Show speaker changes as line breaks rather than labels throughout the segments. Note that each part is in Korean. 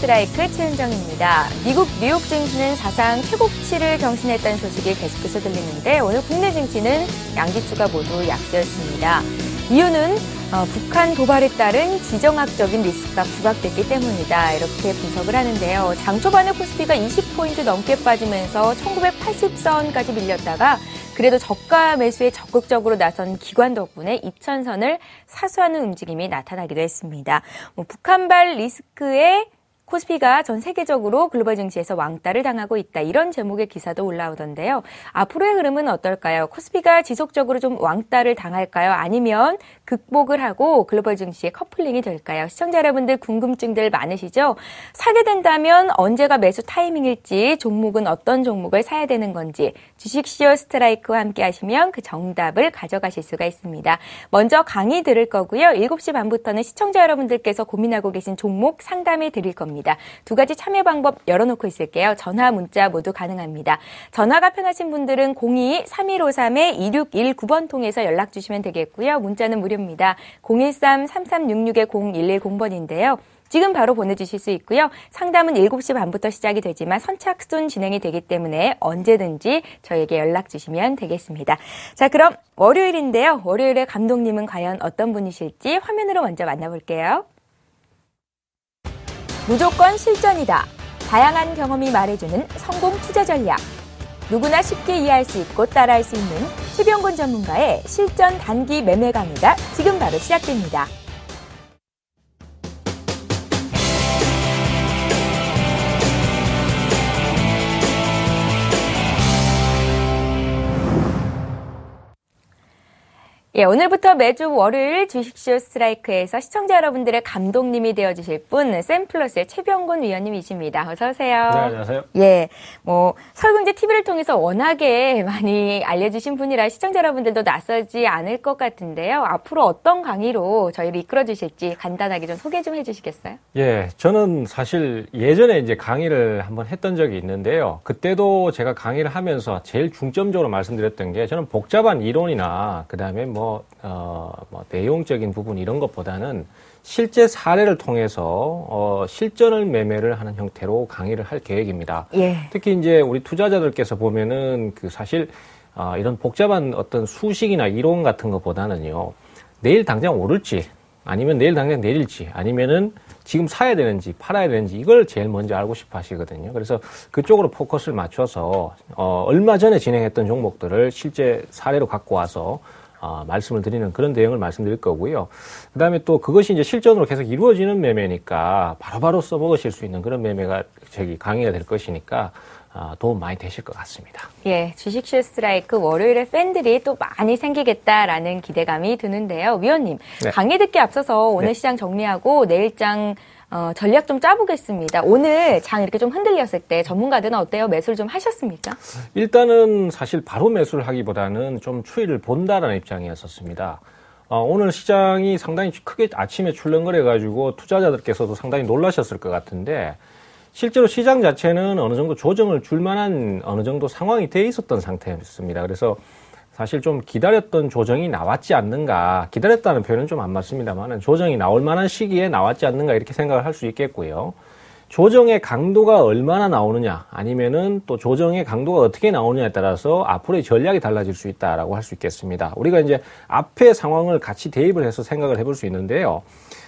스트라이크 최은정입니다. 미국 뉴욕 증시는 사상 최고치를 경신했다는 소식이 계속해서 들리는데 오늘 국내 증시는 양지수가 모두 약세였습니다. 이유는 북한 도발에 따른 지정학적인 리스크가 부각됐기 때문이다. 이렇게 분석을 하는데요. 장 초반에 코스피가 20포인트 넘게 빠지면서 1980선까지 밀렸다가 그래도 저가 매수에 적극적으로 나선 기관 덕분에 2000선을 사수하는 움직임이 나타나기도 했습니다. 북한발 리스크에 코스피가 전 세계적으로 글로벌 증시에서 왕따를 당하고 있다. 이런 제목의 기사도 올라오던데요. 앞으로의 흐름은 어떨까요? 코스피가 지속적으로 좀 왕따를 당할까요? 아니면 극복을 하고 글로벌 증시의 커플링이 될까요? 시청자 여러분들 궁금증들 많으시죠? 사게 된다면 언제가 매수 타이밍일지, 종목은 어떤 종목을 사야 되는 건지 주식시어 스트라이크와 함께 하시면 그 정답을 가져가실 수가 있습니다. 먼저 강의 들을 거고요. 7시 반부터는 시청자 여러분들께서 고민하고 계신 종목 상담해 드릴 겁니다. 두 가지 참여 방법 열어놓고 있을게요. 전화, 문자 모두 가능합니다. 전화가 편하신 분들은 02-3153-2619번 통해서 연락 주시면 되겠고요. 문자는 무료입니다. 013-3366-0110번인데요. 지금 바로 보내주실 수 있고요. 상담은 7시 반부터 시작이 되지만 선착순 진행이 되기 때문에 언제든지 저에게 연락 주시면 되겠습니다. 자, 그럼 월요일인데요. 월요일에 감독님은 과연 어떤 분이실지 화면으로 먼저 만나볼게요. 무조건 실전이다. 다양한 경험이 말해주는 성공 투자 전략. 누구나 쉽게 이해할 수 있고 따라할 수 있는 최병곤 전문가의 실전 단기 매매 강의가 지금 바로 시작됩니다. 예, 오늘부터 매주 월요일 주식시어 스트라이크에서 시청자 여러분들의 감독님이 되어주실 분, 샘플러스의 최병곤 위원님이십니다. 어서 오세요.
네, 안녕하세요.
예, 설경제 TV를 통해서 워낙에 많이 알려주신 분이라 시청자 여러분들도 낯설지 않을 것 같은데요. 앞으로 어떤 강의로 저희를 이끌어 주실지 간단하게 좀 소개 좀 해주시겠어요?
예, 저는 사실 예전에 이제 강의를 한번 했던 적이 있는데요. 그때도 제가 강의를 하면서 제일 중점적으로 말씀드렸던 게 저는 복잡한 이론이나 그다음에 내용적인 부분 이런 것보다는 실제 사례를 통해서 실전을 매매를 하는 형태로 강의를 할 계획입니다.
예.
특히 이제 우리 투자자들께서 보면은 사실 이런 복잡한 어떤 수식이나 이론 같은 것보다는요. 내일 당장 오를지 아니면 내일 당장 내릴지 아니면은 지금 사야 되는지 팔아야 되는지 이걸 제일 먼저 알고 싶어 하시거든요. 그래서 그쪽으로 포커스를 맞춰서 얼마 전에 진행했던 종목들을 실제 사례로 갖고 와서 말씀을 드리는 그런 내용을 말씀드릴 거고요. 그 다음에 또 그것이 이제 실전으로 계속 이루어지는 매매니까 바로바로 써먹으실 수 있는 그런 매매가 강의가 될 것이니까 도움 많이 되실 것 같습니다.
예, 주식시어 스트라이크 월요일에 팬들이 또 많이 생기겠다라는 기대감이 드는데요. 위원님, 네. 강의 듣기 앞서서 오늘 네. 시장 정리하고 내일장 전략 좀 짜보겠습니다. 오늘 장 이렇게 좀 흔들렸을 때 전문가들은 어때요? 매수를 좀 하셨습니까?
일단은 사실 바로 매수를 하기보다는 좀 추이를 본다라는 입장이었었습니다. 오늘 시장이 상당히 크게 아침에 출렁거려가지고 투자자들께서도 상당히 놀라셨을 것 같은데 실제로 시장 자체는 어느 정도 조정을 줄 만한 어느 정도 상황이 돼 있었던 상태였습니다. 그래서 사실 좀 기다렸던 조정이 나왔지 않는가, 기다렸다는 표현은 좀 안 맞습니다만 조정이 나올 만한 시기에 나왔지 않는가 이렇게 생각을 할 수 있겠고요. 조정의 강도가 얼마나 나오느냐 아니면은 또 조정의 강도가 어떻게 나오느냐에 따라서 앞으로의 전략이 달라질 수 있다라고 할 수 있겠습니다. 우리가 이제 앞의 상황을 같이 대입을 해서 생각을 해볼 수 있는데요.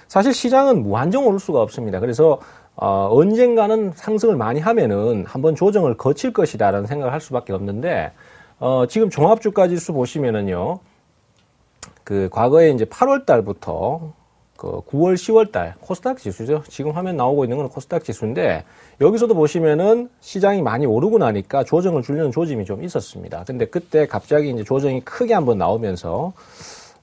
사실 시장은 무한정 오를 수가 없습니다. 그래서 언젠가는 상승을 많이 하면은 한번 조정을 거칠 것이다라는 생각을 할 수밖에 없는데 지금 종합주가 지수 보시면은요, 과거에 이제 8월 달부터 9월, 10월 달 코스닥 지수죠. 지금 화면 나오고 있는 건 코스닥 지수인데 여기서도 보시면은 시장이 많이 오르고 나니까 조정을 주려는 조짐이 좀 있었습니다. 근데 그때 갑자기 이제 조정이 크게 한번 나오면서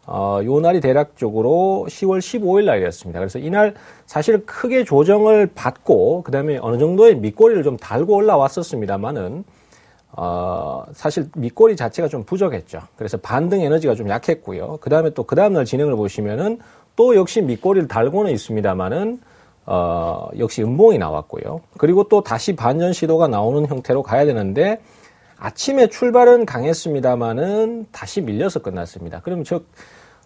요 날이 대략적으로 10월 15일 날이었습니다. 그래서 이날 사실 크게 조정을 받고 그다음에 어느 정도의 밑꼬리를 좀 달고 올라왔었습니다만은 사실 밑꼬리 자체가 좀 부족했죠. 그래서 반등 에너지가 좀 약했고요. 그 다음에 또 그 다음날 진행을 보시면은 또 역시 밑꼬리를 달고는 있습니다만은 역시 음봉이 나왔고요. 그리고 또 다시 반전 시도가 나오는 형태로 가야 되는데 아침에 출발은 강했습니다만은 다시 밀려서 끝났습니다. 그럼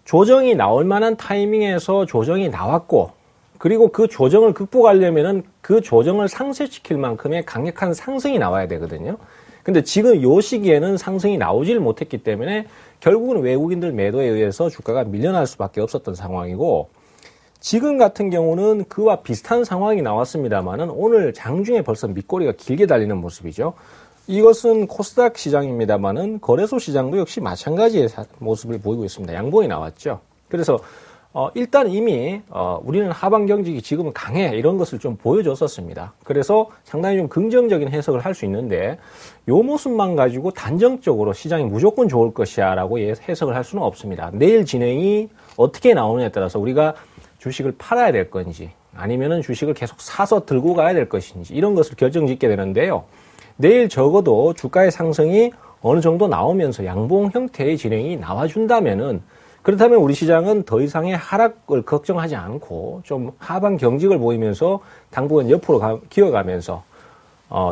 조정이 나올 만한 타이밍에서 조정이 나왔고 그리고 그 조정을 극복하려면은 그 조정을 상쇄시킬 만큼의 강력한 상승이 나와야 되거든요. 근데 지금 요 시기에는 상승이 나오질 못했기 때문에 결국은 외국인들 매도에 의해서 주가가 밀려날 수밖에 없었던 상황이고, 지금 같은 경우는 그와 비슷한 상황이 나왔습니다만은 오늘 장중에 벌써 밑꼬리가 길게 달리는 모습이죠. 이것은 코스닥 시장입니다만은 거래소 시장도 역시 마찬가지의 모습을 보이고 있습니다. 양봉이 나왔죠. 그래서 일단 이미 우리는 하방 경직이 지금은 강해, 이런 것을 좀 보여줬었습니다. 그래서 상당히 좀 긍정적인 해석을 할 수 있는데, 요 모습만 가지고 단정적으로 시장이 무조건 좋을 것이야 라고 해석을 할 수는 없습니다. 내일 진행이 어떻게 나오느냐에 따라서 우리가 주식을 팔아야 될 건지 아니면은 주식을 계속 사서 들고 가야 될 것인지 이런 것을 결정짓게 되는데요. 내일 적어도 주가의 상승이 어느 정도 나오면서 양봉 형태의 진행이 나와준다면은, 그렇다면 우리 시장은 더 이상의 하락을 걱정하지 않고 좀 하방 경직을 보이면서 당분간 옆으로 기어가면서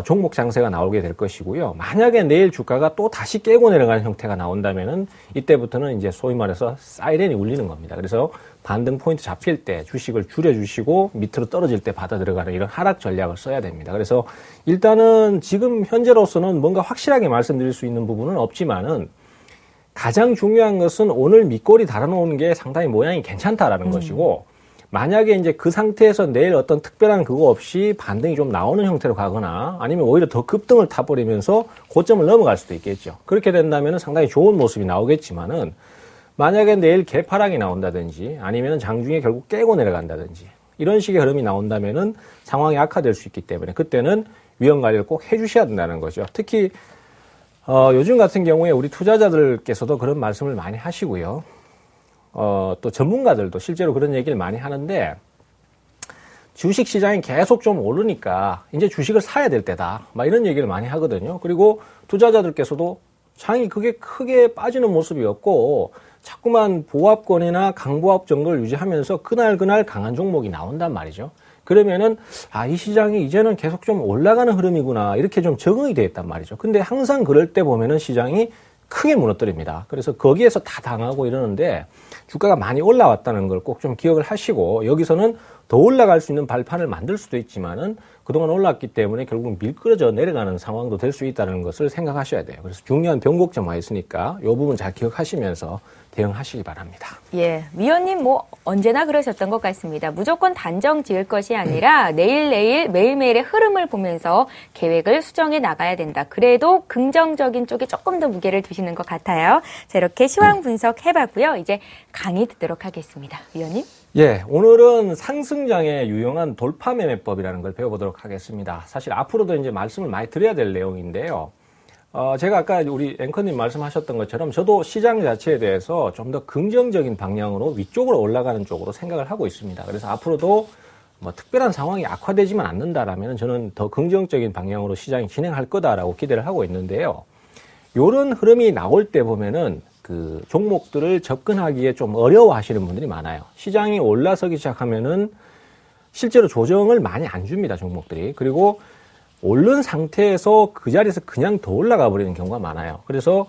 종목 장세가 나오게 될 것이고요. 만약에 내일 주가가 또 다시 깨고 내려가는 형태가 나온다면은 이때부터는 이제 소위 말해서 사이렌이 울리는 겁니다. 그래서 반등 포인트 잡힐 때 주식을 줄여주시고 밑으로 떨어질 때 받아 들어가는 이런 하락 전략을 써야 됩니다. 그래서 일단은 지금 현재로서는 뭔가 확실하게 말씀드릴 수 있는 부분은 없지만은, 가장 중요한 것은 오늘 밑꼬리 달아놓은 게 상당히 모양이 괜찮다라는 것이고, 만약에 이제 그 상태에서 내일 어떤 특별한 그거 없이 반등이 좀 나오는 형태로 가거나 아니면 오히려 더 급등을 타버리면서 고점을 넘어갈 수도 있겠죠. 그렇게 된다면 상당히 좋은 모습이 나오겠지만은, 만약에 내일 개파락이 나온다든지 아니면 장중에 결국 깨고 내려간다든지 이런 식의 흐름이 나온다면은 상황이 악화될 수 있기 때문에 그때는 위험 관리를 꼭 해주셔야 된다는 거죠. 특히 요즘 같은 경우에 우리 투자자들께서도 그런 말씀을 많이 하시고요. 또 전문가들도 실제로 그런 얘기를 많이 하는데, 주식 시장이 계속 좀 오르니까 이제 주식을 사야 될 때다, 막 이런 얘기를 많이 하거든요. 그리고 투자자들께서도 장이 그게 크게 빠지는 모습이었고 자꾸만 보합권이나 강보합 정도를 유지하면서 그날 강한 종목이 나온단 말이죠. 그러면은 이 시장이 이제는 계속 좀 올라가는 흐름이구나, 이렇게 좀 적응이 돼 있단 말이죠. 근데 항상 그럴 때 보면은 시장이 크게 무너뜨립니다. 그래서 거기에서 다 당하고 이러는데, 주가가 많이 올라왔다는 걸 꼭 좀 기억을 하시고, 여기서는 더 올라갈 수 있는 발판을 만들 수도 있지만은 그동안 올랐기 때문에 결국 밀끌어져 내려가는 상황도 될 수 있다는 것을 생각하셔야 돼요. 그래서 중요한 변곡점화 있으니까 이 부분 잘 기억하시면서 대응하시기 바랍니다.
예, 위원님 언제나 그러셨던 것 같습니다. 무조건 단정 지을 것이 아니라 매일매일의 흐름을 보면서 계획을 수정해 나가야 된다. 그래도 긍정적인 쪽에 조금 더 무게를 두시는 것 같아요. 자, 이렇게 시황 분석해봤고요. 이제 강의 듣도록 하겠습니다. 위원님.
예, 오늘은 상승장에 유용한 돌파 매매법이라는 걸 배워보도록 하겠습니다. 사실 앞으로도 이제 말씀을 많이 드려야 될 내용인데요. 제가 아까 우리 앵커님 말씀하셨던 것처럼 저도 시장 자체에 대해서 좀 더 긍정적인 방향으로 위쪽으로 올라가는 쪽으로 생각을 하고 있습니다. 그래서 앞으로도 특별한 상황이 악화되지만 않는다라면 저는 더 긍정적인 방향으로 시장이 진행할 거다라고 기대를 하고 있는데요. 요런 흐름이 나올 때 보면은 그 종목들을 접근하기에 좀 어려워 하시는 분들이 많아요. 시장이 올라서기 시작하면은 실제로 조정을 많이 안 줍니다, 종목들이. 그리고 오른 상태에서 그 자리에서 그냥 더 올라가 버리는 경우가 많아요. 그래서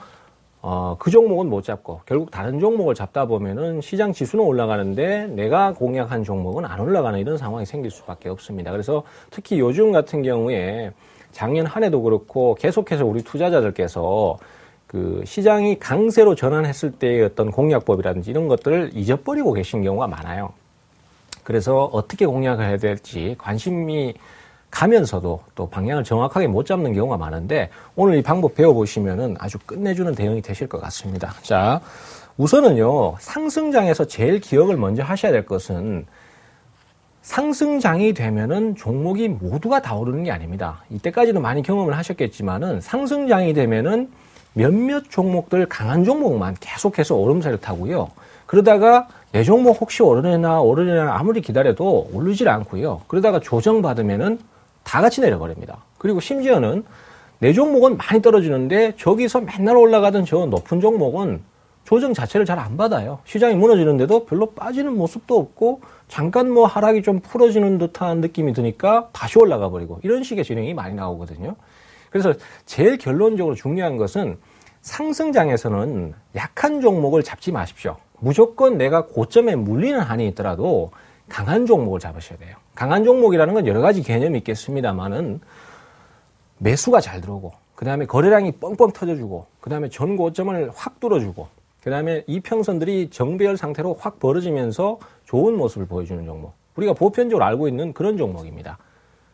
그 종목은 못 잡고 결국 다른 종목을 잡다 보면은 시장 지수는 올라가는데 내가 공략한 종목은 안 올라가는 이런 상황이 생길 수밖에 없습니다. 그래서 특히 요즘 같은 경우에 작년 한 해도 그렇고 계속해서 우리 투자자들께서 그 시장이 강세로 전환했을 때의 어떤 공략법이라든지 이런 것들을 잊어버리고 계신 경우가 많아요. 그래서 어떻게 공략을 해야 될지 관심이 가면서도 또 방향을 정확하게 못 잡는 경우가 많은데, 오늘 이 방법 배워보시면은 아주 끝내주는 대응이 되실 것 같습니다. 자, 우선은요, 상승장에서 제일 기억을 먼저 하셔야 될 것은, 상승장이 되면은 종목이 모두가 다 오르는 게 아닙니다. 이때까지도 많이 경험을 하셨겠지만은 상승장이 되면은 몇몇 종목들, 강한 종목만 계속해서 오름세를 타고요. 그러다가 내 종목 혹시 오르려나 아무리 기다려도 오르질 않고요. 그러다가 조정받으면은 다 같이 내려버립니다. 그리고 심지어는 내 종목은 많이 떨어지는데 저기서 맨날 올라가던 저 높은 종목은 조정 자체를 잘 안 받아요. 시장이 무너지는데도 별로 빠지는 모습도 없고 잠깐 하락이 좀 풀어지는 듯한 느낌이 드니까 다시 올라가 버리고 이런 식의 진행이 많이 나오거든요. 그래서 제일 결론적으로 중요한 것은 상승장에서는 약한 종목을 잡지 마십시오. 무조건 내가 고점에 물리는 한이 있더라도 강한 종목을 잡으셔야 돼요. 강한 종목이라는 건 여러 가지 개념이 있겠습니다만은 매수가 잘 들어오고, 그 다음에 거래량이 뻥뻥 터져주고, 그 다음에 전고점을 확 뚫어주고, 그 다음에 이평선들이 정배열 상태로 확 벌어지면서 좋은 모습을 보여주는 종목. 우리가 보편적으로 알고 있는 그런 종목입니다.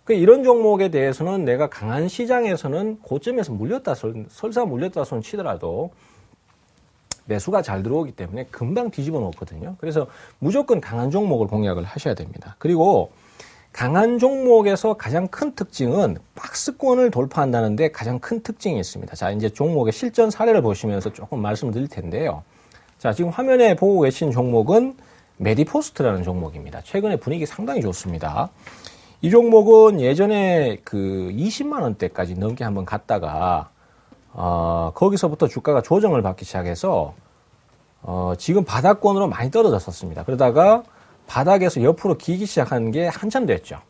이런 종목에 대해서는 내가 강한 시장에서는 고점에서 물렸다, 설사 물렸다 손 치더라도 매수가 잘 들어오기 때문에 금방 뒤집어 놓거든요. 그래서 무조건 강한 종목을 공략을 하셔야 됩니다. 그리고 강한 종목에서 가장 큰 특징은 박스권을 돌파한다는데 가장 큰 특징이 있습니다. 자, 이제 종목의 실전 사례를 보시면서 조금 말씀을 드릴 텐데요. 자, 지금 화면에 보고 계신 종목은 메디포스트라는 종목입니다. 최근에 분위기 상당히 좋습니다. 이 종목은 예전에 그 20만 원대까지 넘게 한번 갔다가 거기서부터 주가가 조정을 받기 시작해서 지금 바닥권으로 많이 떨어졌었습니다. 그러다가 바닥에서 옆으로 기기 시작한 게 한참 됐죠.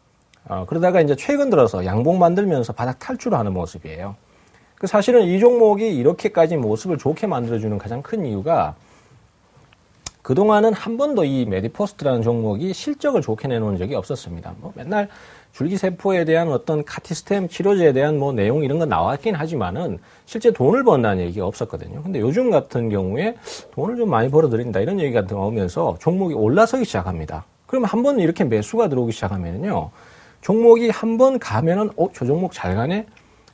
그러다가 이제 최근 들어서 양봉 만들면서 바닥 탈출하는 모습이에요. 사실은 이 종목이 이렇게까지 모습을 좋게 만들어주는 가장 큰 이유가 그동안은 한 번도 이 메디포스트라는 종목이 실적을 좋게 내놓은 적이 없었습니다. 뭐 맨날 줄기세포에 대한 어떤 카티스템 치료제에 대한 뭐 내용 이런 건 나왔긴 하지만은 실제 돈을 번다는 얘기가 없었거든요. 근데 요즘 같은 경우에 돈을 좀 많이 벌어들인다 이런 얘기가 나오면서 종목이 올라서기 시작합니다. 그러면 한 번 이렇게 매수가 들어오기 시작하면요. 종목이 한 번 가면은 저 종목 잘 가네?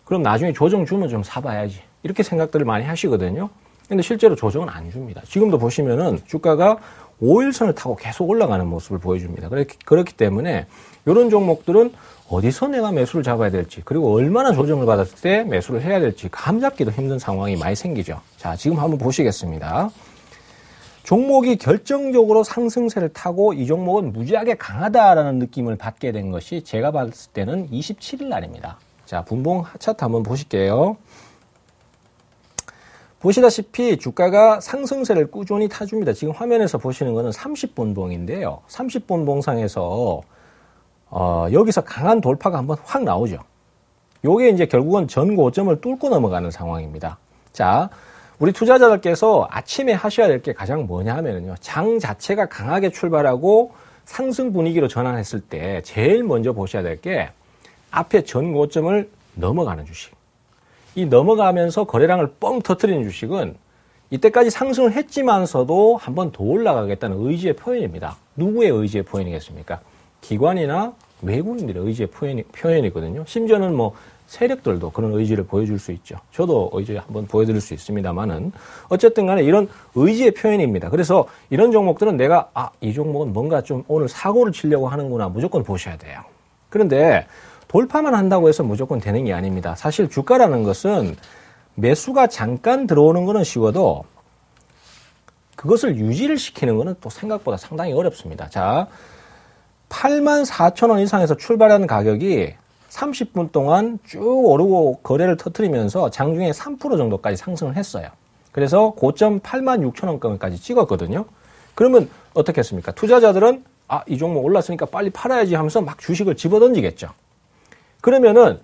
그럼 나중에 조정 주면 좀 사봐야지. 이렇게 생각들을 많이 하시거든요. 근데 실제로 조정은 안 줍니다. 지금도 보시면은 주가가 5일선을 타고 계속 올라가는 모습을 보여줍니다. 그렇기 때문에 이런 종목들은 어디서 내가 매수를 잡아야 될지, 그리고 얼마나 조정을 받았을 때 매수를 해야 될지 감 잡기도 힘든 상황이 많이 생기죠. 자, 지금 한번 보시겠습니다. 종목이 결정적으로 상승세를 타고 이 종목은 무지하게 강하다라는 느낌을 받게 된 것이 제가 봤을 때는 27일 날입니다. 자, 분봉 차트 한번 보실게요. 보시다시피 주가가 상승세를 꾸준히 타줍니다. 지금 화면에서 보시는 거는 30분 봉인데요. 30분 봉상에서 여기서 강한 돌파가 한번 확 나오죠. 요게 이제 결국은 전 고점을 뚫고 넘어가는 상황입니다. 자, 우리 투자자들께서 아침에 하셔야 될 게 가장 뭐냐 하면은요. 장 자체가 강하게 출발하고 상승 분위기로 전환했을 때 제일 먼저 보셔야 될 게 앞에 전 고점을 넘어가는 주식. 이 넘어가면서 거래량을 뻥 터뜨리는 주식은 이때까지 상승을 했지만서도 한 번 더 올라가겠다는 의지의 표현입니다. 누구의 의지의 표현이겠습니까? 기관이나 외국인들의 의지의 표현이거든요. 심지어는 뭐 세력들도 그런 의지를 보여줄 수 있죠. 저도 의지 한번 보여드릴 수 있습니다만은 어쨌든 간에 이런 의지의 표현입니다. 그래서 이런 종목들은 내가 이 종목은 뭔가 좀 오늘 사고를 치려고 하는구나 무조건 보셔야 돼요. 그런데 돌파만 한다고 해서 무조건 되는 게 아닙니다. 사실 주가라는 것은 매수가 잠깐 들어오는 거는 쉬워도 그것을 유지를 시키는 거는 또 생각보다 상당히 어렵습니다. 자, 84,000원 이상에서 출발하는 가격이 30분 동안 쭉 오르고 거래를 터뜨리면서 장중에 3% 정도까지 상승을 했어요. 그래서 고점 86,000원까지 찍었거든요. 그러면 어떻게 했습니까? 투자자들은 이 종목 올랐으니까 빨리 팔아야지 하면서 막 주식을 집어던지겠죠. 그러면은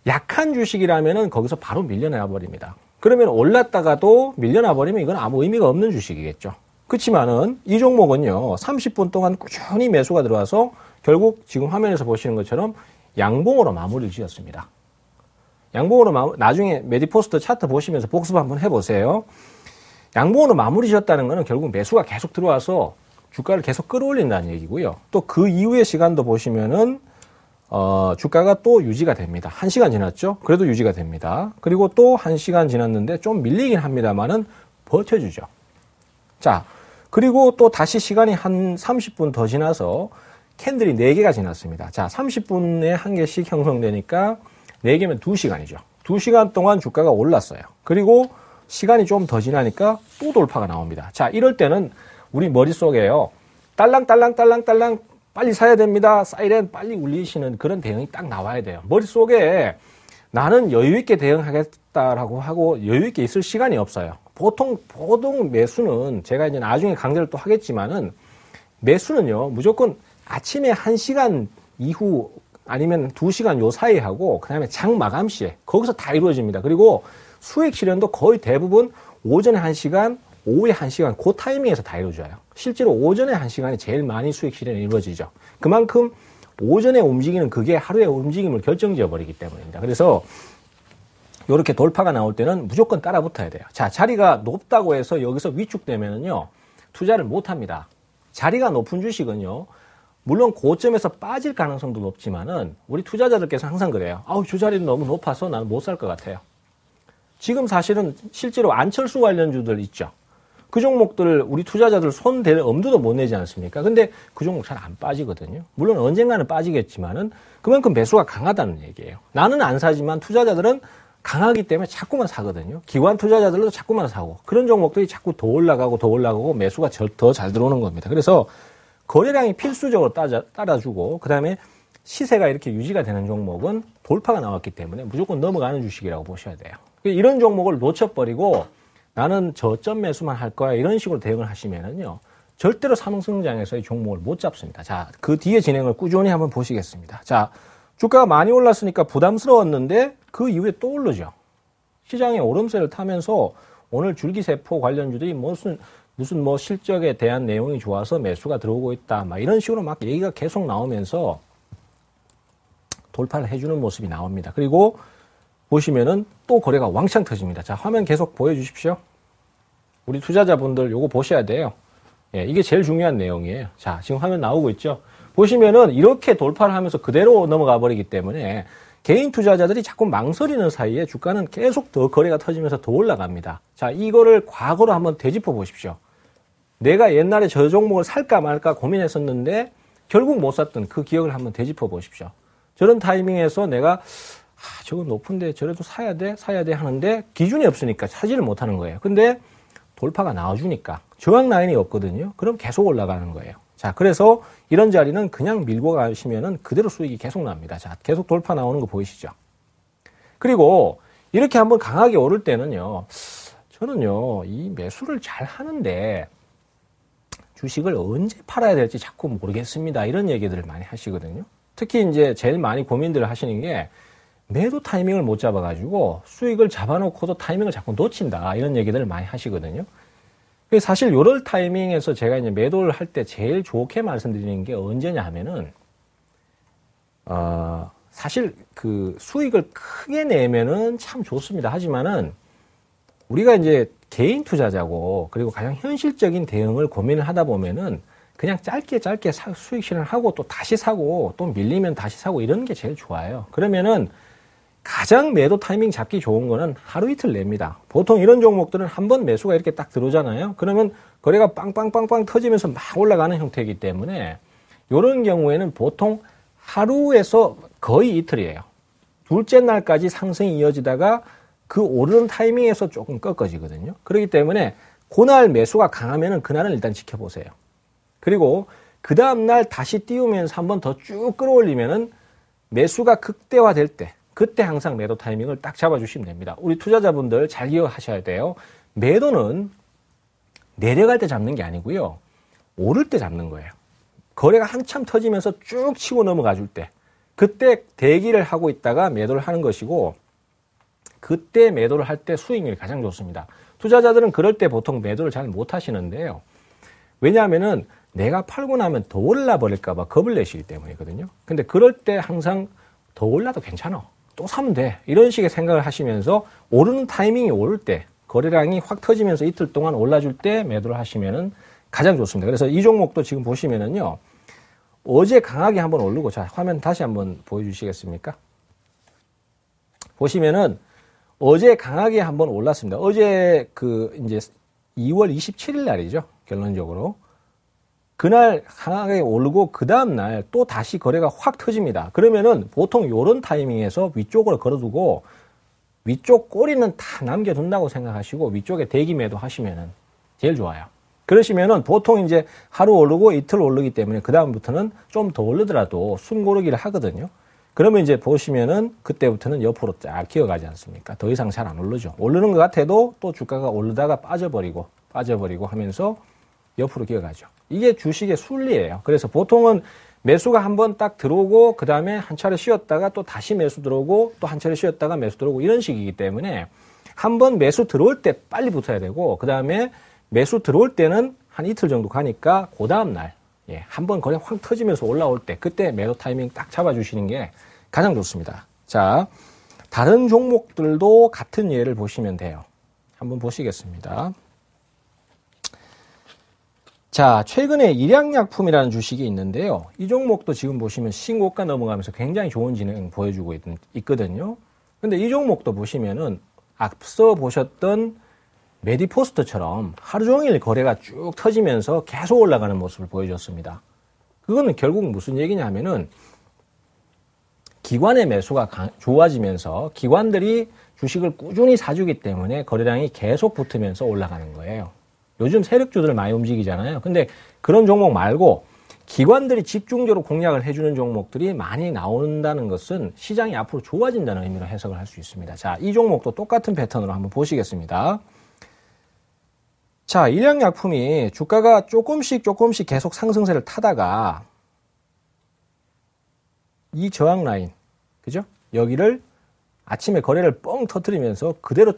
약한 주식이라면은 거기서 바로 밀려나 버립니다. 그러면 올랐다가도 밀려나 버리면 이건 아무 의미가 없는 주식이겠죠. 그렇지만은 이 종목은요 30분 동안 꾸준히 매수가 들어와서 결국 지금 화면에서 보시는 것처럼 양봉으로 마무리를 지었습니다. 양봉으로 나중에 메디포스트 차트 보시면서 복습 한번 해보세요. 양봉으로 마무리 지었다는 것은 결국 매수가 계속 들어와서 주가를 계속 끌어올린다는 얘기고요. 또 그 이후의 시간도 보시면은 주가가 또 유지가 됩니다. 1시간 지났죠? 그래도 유지가 됩니다. 그리고 또 1시간 지났는데 좀 밀리긴 합니다만은 버텨주죠. 자, 그리고 또 다시 시간이 한 30분 더 지나서 캔들이 4개가 지났습니다. 자, 30분에 1개씩 형성되니까 4개면 2시간이죠. 2시간 동안 주가가 올랐어요. 그리고 시간이 좀 더 지나니까 또 돌파가 나옵니다. 자, 이럴 때는 우리 머릿속에요. 딸랑딸랑딸랑딸랑 빨리 사야 됩니다. 사이렌 빨리 울리시는 그런 대응이 딱 나와야 돼요. 머릿속에 나는 여유있게 대응하겠다라고 하고 여유있게 있을 시간이 없어요. 보통 매수는 제가 이제 나중에 강좌를 또 하겠지만은 매수는요, 무조건 아침에 1시간 이후 아니면 2시간 요 사이에 하고 그 다음에 장 마감 시에 거기서 다 이루어집니다. 그리고 수익 실현도 거의 대부분 오전에 1시간, 오후에 1시간, 그 타이밍에서 다 이루어져요. 실제로 오전에 1시간이 제일 많이 수익 실현이 이루어지죠. 그만큼 오전에 움직이는 그게 하루의 움직임을 결정지어 버리기 때문입니다. 그래서 이렇게 돌파가 나올 때는 무조건 따라 붙어야 돼요. 자, 자리가 높다고 해서 여기서 위축되면은요, 투자를 못 합니다. 자리가 높은 주식은요, 물론 고점에서 빠질 가능성도 높지만은 우리 투자자들께서 항상 그래요. 저 자리는 너무 높아서 나는 못 살 것 같아요. 지금 사실은 실제로 안철수 관련주들 있죠. 그 종목들 우리 투자자들 손 댈 엄두도 못 내지 않습니까? 근데 그 종목 잘 안 빠지거든요. 물론 언젠가는 빠지겠지만은 그만큼 매수가 강하다는 얘기예요. 나는 안 사지만 투자자들은 강하기 때문에 자꾸만 사거든요. 기관 투자자들도 자꾸만 사고 그런 종목들이 자꾸 더 올라가고 매수가 더 잘 들어오는 겁니다. 그래서 거래량이 필수적으로 따라주고 그다음에 시세가 이렇게 유지가 되는 종목은 돌파가 나왔기 때문에 무조건 넘어가는 주식이라고 보셔야 돼요. 이런 종목을 놓쳐버리고 나는 저점 매수만 할 거야 이런 식으로 대응을 하시면은요 절대로 상승장에서의 종목을 못 잡습니다. 자, 그 뒤에 진행을 꾸준히 한번 보시겠습니다. 자, 주가가 많이 올랐으니까 부담스러웠는데 그 이후에 또 오르죠. 시장의 오름세를 타면서 오늘 줄기세포 관련주들이 무슨 뭐 실적에 대한 내용이 좋아서 매수가 들어오고 있다. 막 이런 식으로 막 얘기가 계속 나오면서 돌파를 해주는 모습이 나옵니다. 그리고 보시면은 또 거래가 왕창 터집니다. 자, 화면 계속 보여주십시오. 우리 투자자분들 요거 보셔야 돼요. 예, 이게 제일 중요한 내용이에요. 자, 지금 화면 나오고 있죠? 보시면은 이렇게 돌파를 하면서 그대로 넘어가 버리기 때문에 개인 투자자들이 자꾸 망설이는 사이에 주가는 계속 더 거래가 터지면서 더 올라갑니다. 자, 이거를 과거로 한번 되짚어 보십시오. 내가 옛날에 저 종목을 살까 말까 고민했었는데 결국 못 샀던 그 기억을 한번 되짚어 보십시오. 저런 타이밍에서 내가 저건 높은데 저래도 사야 돼 하는데 기준이 없으니까 사지를 못하는 거예요. 근데 돌파가 나와주니까 저항 라인이 없거든요. 그럼 계속 올라가는 거예요. 자, 그래서 이런 자리는 그냥 밀고 가시면은 그대로 수익이 계속 납니다. 자, 계속 돌파 나오는 거 보이시죠? 그리고 이렇게 한번 강하게 오를 때는요, 저는요, 이 매수를 잘 하는데 주식을 언제 팔아야 될지 자꾸 모르겠습니다. 이런 얘기들을 많이 하시거든요. 특히 이제 제일 많이 고민들을 하시는 게 매도 타이밍을 못 잡아가지고 수익을 잡아놓고도 타이밍을 자꾸 놓친다. 이런 얘기들을 많이 하시거든요. 사실 요럴 타이밍에서 제가 이제 매도를 할 때 제일 좋게 말씀드리는 게 언제냐 하면은, 사실 그 수익을 크게 내면은 참 좋습니다. 하지만은 우리가 이제 개인 투자자고 그리고 가장 현실적인 대응을 고민을 하다 보면은 그냥 짧게 수익 실현을 하고 또 다시 사고 또 밀리면 다시 사고 이런 게 제일 좋아요. 그러면은 가장 매도 타이밍 잡기 좋은 거는 하루 이틀 냅니다. 보통 이런 종목들은 한번 매수가 이렇게 딱 들어오잖아요. 그러면 거래가 빵빵빵빵 터지면서 막 올라가는 형태이기 때문에 이런 경우에는 보통 하루에서 거의 이틀이에요. 둘째 날까지 상승이 이어지다가 그 오르는 타이밍에서 조금 꺾어지거든요. 그렇기 때문에 그날 매수가 강하면은 그날은 일단 지켜보세요. 그리고 그 다음날 다시 띄우면서 한번 더 쭉 끌어올리면은 매수가 극대화될 때 그때 항상 매도 타이밍을 딱 잡아주시면 됩니다. 우리 투자자분들 잘 기억하셔야 돼요. 매도는 내려갈 때 잡는 게 아니고요. 오를 때 잡는 거예요. 거래가 한참 터지면서 쭉 치고 넘어가 줄 때. 그때 대기를 하고 있다가 매도를 하는 것이고 그때 매도를 할 때 수익률이 가장 좋습니다. 투자자들은 그럴 때 보통 매도를 잘 못 하시는데요. 왜냐하면은 내가 팔고 나면 더 올라 버릴까 봐 겁을 내시기 때문이거든요. 근데 그럴 때 항상 더 올라도 괜찮아. 또 사면 돼. 이런 식의 생각을 하시면서 오르는 타이밍이 오를 때 거래량이 확 터지면서 이틀 동안 올라줄 때 매도를 하시면은 가장 좋습니다. 그래서 이 종목도 지금 보시면은요. 어제 강하게 한번 오르고 자, 화면 다시 한번 보여주시겠습니까? 보시면은 어제 강하게 한번 올랐습니다. 어제 이제 2월 27일 날이죠. 결론적으로. 그날 강하게 오르고 그 다음날 또 다시 거래가 확 터집니다. 그러면은 보통 요런 타이밍에서 위쪽으로 걸어두고 위쪽 꼬리는 다 남겨둔다고 생각하시고 위쪽에 대기 매도 하시면은 제일 좋아요. 그러시면은 보통 이제 하루 오르고 이틀 오르기 때문에 그 다음부터는 좀 더 오르더라도 숨고르기를 하거든요. 그러면 이제 보시면은 그때부터는 옆으로 쫙 기어가지 않습니까? 더 이상 잘 안 오르죠. 오르는 것 같아도 또 주가가 오르다가 빠져버리고 하면서 옆으로 기어가죠. 이게 주식의 순리예요. 그래서 보통은 매수가 한번 딱 들어오고 그 다음에 한 차례 쉬었다가 또 다시 매수 들어오고 또 한 차례 쉬었다가 매수 들어오고 이런 식이기 때문에 한번 매수 들어올 때 빨리 붙어야 되고 그 다음에 매수 들어올 때는 한 이틀 정도 가니까 그 다음날 한번 거래 확 터지면서 올라올 때 그때 매도 타이밍 딱 잡아주시는 게 가장 좋습니다. 자, 다른 종목들도 같은 예를 보시면 돼요. 한번 보시겠습니다. 자, 최근에 일양약품이라는 주식이 있는데요. 이 종목도 지금 보시면 신고가 넘어가면서 굉장히 좋은 진행 보여주고 있거든요. 근데 이 종목도 보시면은 앞서 보셨던 메디포스트처럼 하루 종일 거래가 쭉 터지면서 계속 올라가는 모습을 보여줬습니다. 그거는 결국 무슨 얘기냐면은 기관의 매수가 좋아지면서 기관들이 주식을 꾸준히 사주기 때문에 거래량이 계속 붙으면서 올라가는 거예요. 요즘 세력주들 많이 움직이잖아요. 근데 그런 종목 말고 기관들이 집중적으로 공략을 해주는 종목들이 많이 나온다는 것은 시장이 앞으로 좋아진다는 의미로 해석을 할 수 있습니다. 자, 이 종목도 똑같은 패턴으로 한번 보시겠습니다. 자, 일양약품이 주가가 조금씩 계속 상승세를 타다가 이 저항 라인, 그죠? 여기를 아침에 거래를 뻥 터뜨리면서 그대로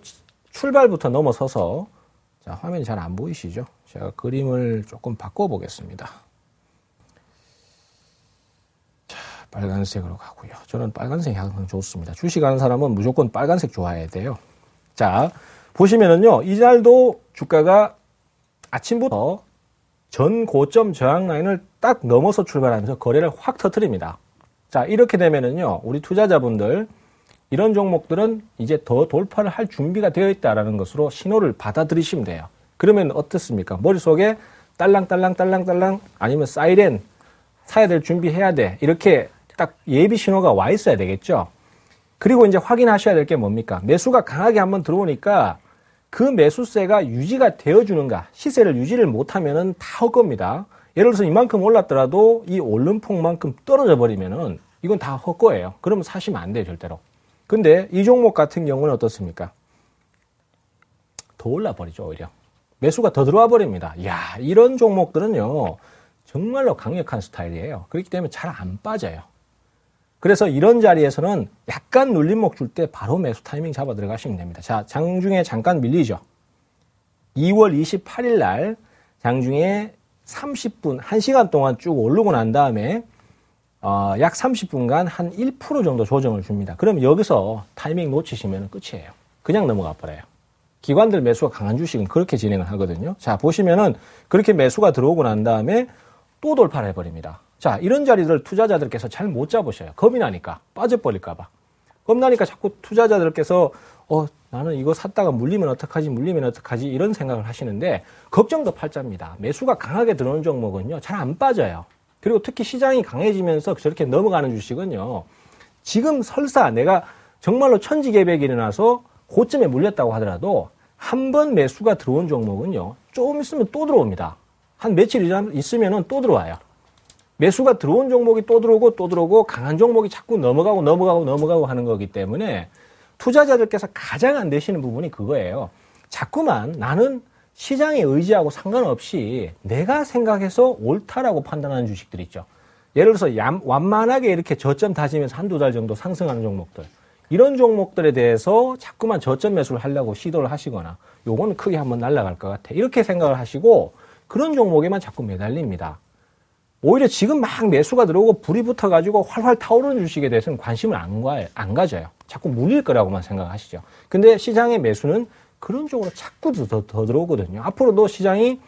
출발부터 넘어서서 자, 화면이 잘 안 보이시죠? 제가 그림을 조금 바꿔보겠습니다. 자, 빨간색으로 가고요. 저는 빨간색이 항상 좋습니다. 주식하는 사람은 무조건 빨간색 좋아해야 돼요. 자, 보시면은요, 이날도 주가가 아침부터 전 고점 저항 라인을 딱 넘어서 출발하면서 거래를 확 터뜨립니다. 자, 이렇게 되면은요, 우리 투자자분들, 이런 종목들은 이제 더 돌파를 할 준비가 되어 있다라는 것으로 신호를 받아들이시면 돼요. 그러면 어떻습니까? 머릿속에 딸랑딸랑 아니면 사이렌 사야 될 준비해야 돼. 이렇게 딱 예비 신호가 와 있어야 되겠죠. 그리고 이제 확인하셔야 될 게 뭡니까? 매수가 강하게 한번 들어오니까 그 매수세가 유지가 되어주는가? 시세를 유지를 못하면은 다 헛겁니다. 예를 들어서 이만큼 올랐더라도 이 오름폭만큼 떨어져 버리면은 이건 다 헛거예요. 그러면 사시면 안 돼요, 절대로. 근데 이 종목 같은 경우는 어떻습니까? 더 올라버리죠, 오히려. 매수가 더 들어와 버립니다. 이야, 이런 종목들은요, 정말로 강력한 스타일이에요. 그렇기 때문에 잘 안 빠져요. 그래서 이런 자리에서는 약간 눌림목 줄 때 바로 매수 타이밍 잡아 들어가시면 됩니다. 자, 장중에 잠깐 밀리죠. 2월 28일 날 장중에 30분, 1시간 동안 쭉 오르고 난 다음에 약 30분간 한 1% 정도 조정을 줍니다. 그럼 여기서 타이밍 놓치시면 끝이에요. 그냥 넘어가 버려요. 기관들 매수가 강한 주식은 그렇게 진행을 하거든요. 자, 보시면은 그렇게 매수가 들어오고 난 다음에 또 돌파를 해버립니다. 자, 이런 자리들 투자자들께서 잘 못 잡으셔요. 겁이 나니까. 빠져버릴까봐. 겁나니까 자꾸 투자자들께서 나는 이거 샀다가 물리면 어떡하지 이런 생각을 하시는데 걱정도 팔자입니다. 매수가 강하게 들어오는 종목은요, 잘 안 빠져요. 그리고 특히 시장이 강해지면서 저렇게 넘어가는 주식은요, 지금 설사 내가 정말로 천지개벽이 일어나서 고점에 물렸다고 하더라도 한 번 매수가 들어온 종목은요, 조금 있으면 또 들어옵니다. 한 며칠 있으면은 또 들어와요. 매수가 들어온 종목이 또 들어오고 강한 종목이 자꾸 넘어가고 하는 거기 때문에 투자자들께서 가장 안 되시는 부분이 그거예요. 자꾸만 나는 시장에 의지하고 상관없이 내가 생각해서 옳다라고 판단하는 주식들 있죠. 예를 들어서 완만하게 이렇게 저점 다지면서 한두 달 정도 상승하는 종목들. 이런 종목들에 대해서 자꾸만 저점 매수를 하려고 시도를 하시거나 요거는 크게 한번 날아갈 것 같아. 이렇게 생각을 하시고 그런 종목에만 자꾸 매달립니다. 오히려 지금 막 매수가 들어오고 불이 붙어가지고 활활 타오르는 주식에 대해서는 관심을 안 가져요. 자꾸 물릴 거라고만 생각하시죠. 근데 시장의 매수는 그런 쪽으로 자꾸 더 들어오거든요. 앞으로도 시장이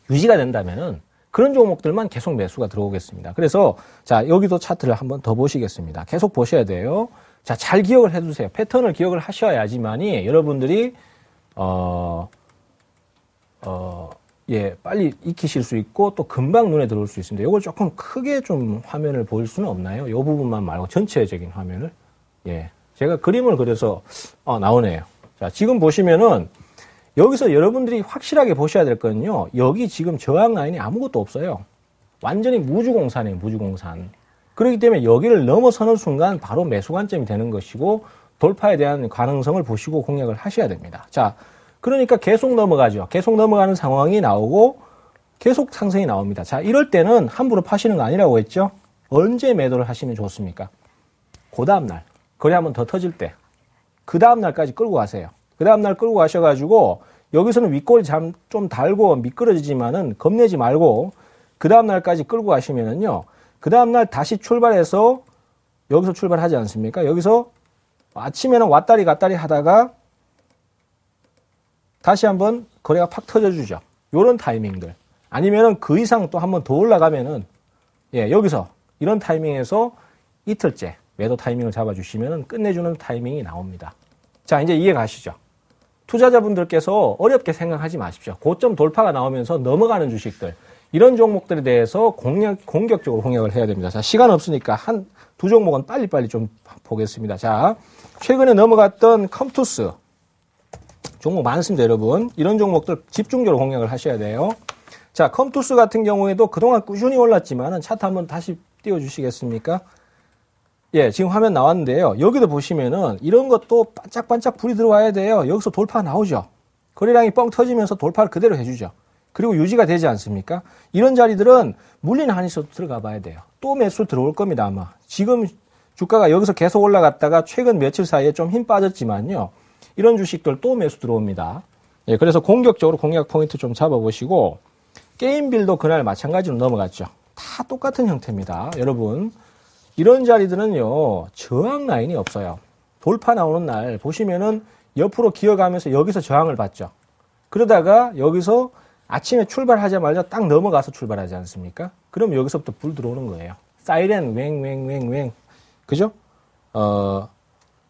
유지가 된다면은 그런 종목들만 계속 매수가 들어오겠습니다. 그래서 자, 여기도 차트를 한번 더 보시겠습니다. 계속 보셔야 돼요. 자, 잘 기억을 해두세요. 패턴을 기억을 하셔야지만이 여러분들이 빨리 익히실 수 있고 또 금방 눈에 들어올 수 있습니다. 이걸 조금 크게 좀 화면을 보일 수는 없나요? 이 부분만 말고 전체적인 화면을. 제가 그림을 그려서 나오네요. 자, 지금 보시면은 여기서 여러분들이 확실하게 보셔야 될 거는요. 여기 지금 저항 라인이 아무것도 없어요. 완전히 무주공산이에요, 무주공산. 그렇기 때문에 여기를 넘어서는 순간 바로 매수 관점이 되는 것이고 돌파에 대한 가능성을 보시고 공략을 하셔야 됩니다. 자, 그러니까 계속 넘어가죠. 계속 넘어가는 상황이 나오고 계속 상승이 나옵니다. 자, 이럴 때는 함부로 파시는 거 아니라고 했죠? 언제 매도를 하시면 좋습니까? 그 다음날, 거래 한번 더 터질 때, 그 다음날까지 끌고 가세요. 그 다음날 끌고 가셔가지고 여기서는 윗골이 좀 달고 미끄러지지만은 겁내지 말고 그 다음날까지 끌고 가시면은요. 그 다음날 다시 출발해서 여기서 출발하지 않습니까? 여기서 아침에는 왔다리 갔다리 하다가 다시 한번 거래가 팍 터져주죠. 요런 타이밍들. 아니면은 그 이상 또 한번 더 올라가면은 예, 여기서 이런 타이밍에서 이틀째 매도 타이밍을 잡아주시면은 끝내주는 타이밍이 나옵니다. 자, 이제 이해 가시죠? 투자자분들께서 어렵게 생각하지 마십시오. 고점 돌파가 나오면서 넘어가는 주식들, 이런 종목들에 대해서 공격적으로 공략을 해야 됩니다. 자, 시간 없으니까 두 종목은 빨리빨리 좀 보겠습니다. 자, 최근에 넘어갔던 컴투스 종목 많습니다, 여러분. 이런 종목들 집중적으로 공략을 하셔야 돼요. 자, 컴투스 같은 경우에도 그동안 꾸준히 올랐지만은 차트 한번 다시 띄워주시겠습니까? 예, 지금 화면 나왔는데요. 여기도 보시면은 이런 것도 반짝반짝 불이 들어와야 돼요. 여기서 돌파가 나오죠. 거래량이 뻥 터지면서 돌파를 그대로 해주죠. 그리고 유지가 되지 않습니까? 이런 자리들은 물리는 한이 있어도 들어가 봐야 돼요. 또 매수 들어올 겁니다, 아마. 지금 주가가 여기서 계속 올라갔다가 최근 며칠 사이에 좀 힘 빠졌지만요. 이런 주식들 또 매수 들어옵니다. 예, 그래서 공격적으로 공략 포인트 좀 잡아보시고, 게임빌도 그날 마찬가지로 넘어갔죠. 다 똑같은 형태입니다. 여러분, 이런 자리들은요, 저항 라인이 없어요. 돌파 나오는 날 보시면은 옆으로 기어가면서 여기서 저항을 받죠. 그러다가 여기서 아침에 출발하자마자 딱 넘어가서 출발하지 않습니까? 그럼 여기서부터 불 들어오는 거예요. 사이렌 웽웽웽웽. 그죠?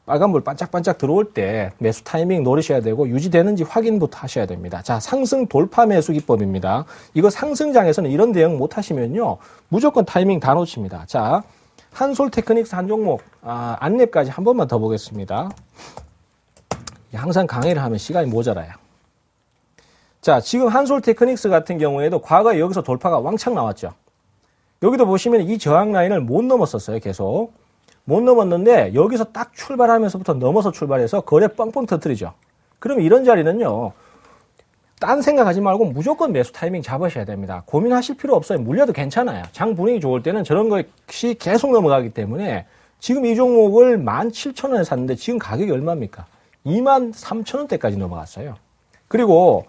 빨간불 반짝반짝 들어올 때 매수 타이밍 노리셔야 되고 유지되는지 확인부터 하셔야 됩니다. 자, 상승 돌파 매수 기법입니다. 이거 상승장에서는 이런 대응 못 하시면요. 무조건 타이밍 다 놓칩니다. 자, 한솔테크닉스 한 종목, 안랩까지 한 번만 더 보겠습니다. 항상 강의를 하면 시간이 모자라요. 자, 지금 한솔테크닉스 같은 경우에도 과거에 여기서 돌파가 왕창 나왔죠. 여기도 보시면 이 저항 라인을 못 넘었었어요, 계속. 못 넘었는데 여기서 딱 출발하면서부터 넘어서 출발해서 거래 뻥뻥 터뜨리죠. 그럼 이런 자리는요. 딴 생각하지 말고 무조건 매수 타이밍 잡으셔야 됩니다. 고민하실 필요 없어요. 물려도 괜찮아요. 장 분위기 좋을 때는 저런 것이 계속 넘어가기 때문에 지금 이 종목을 17,000원에 샀는데 지금 가격이 얼마입니까? 23,000원대까지 넘어갔어요. 그리고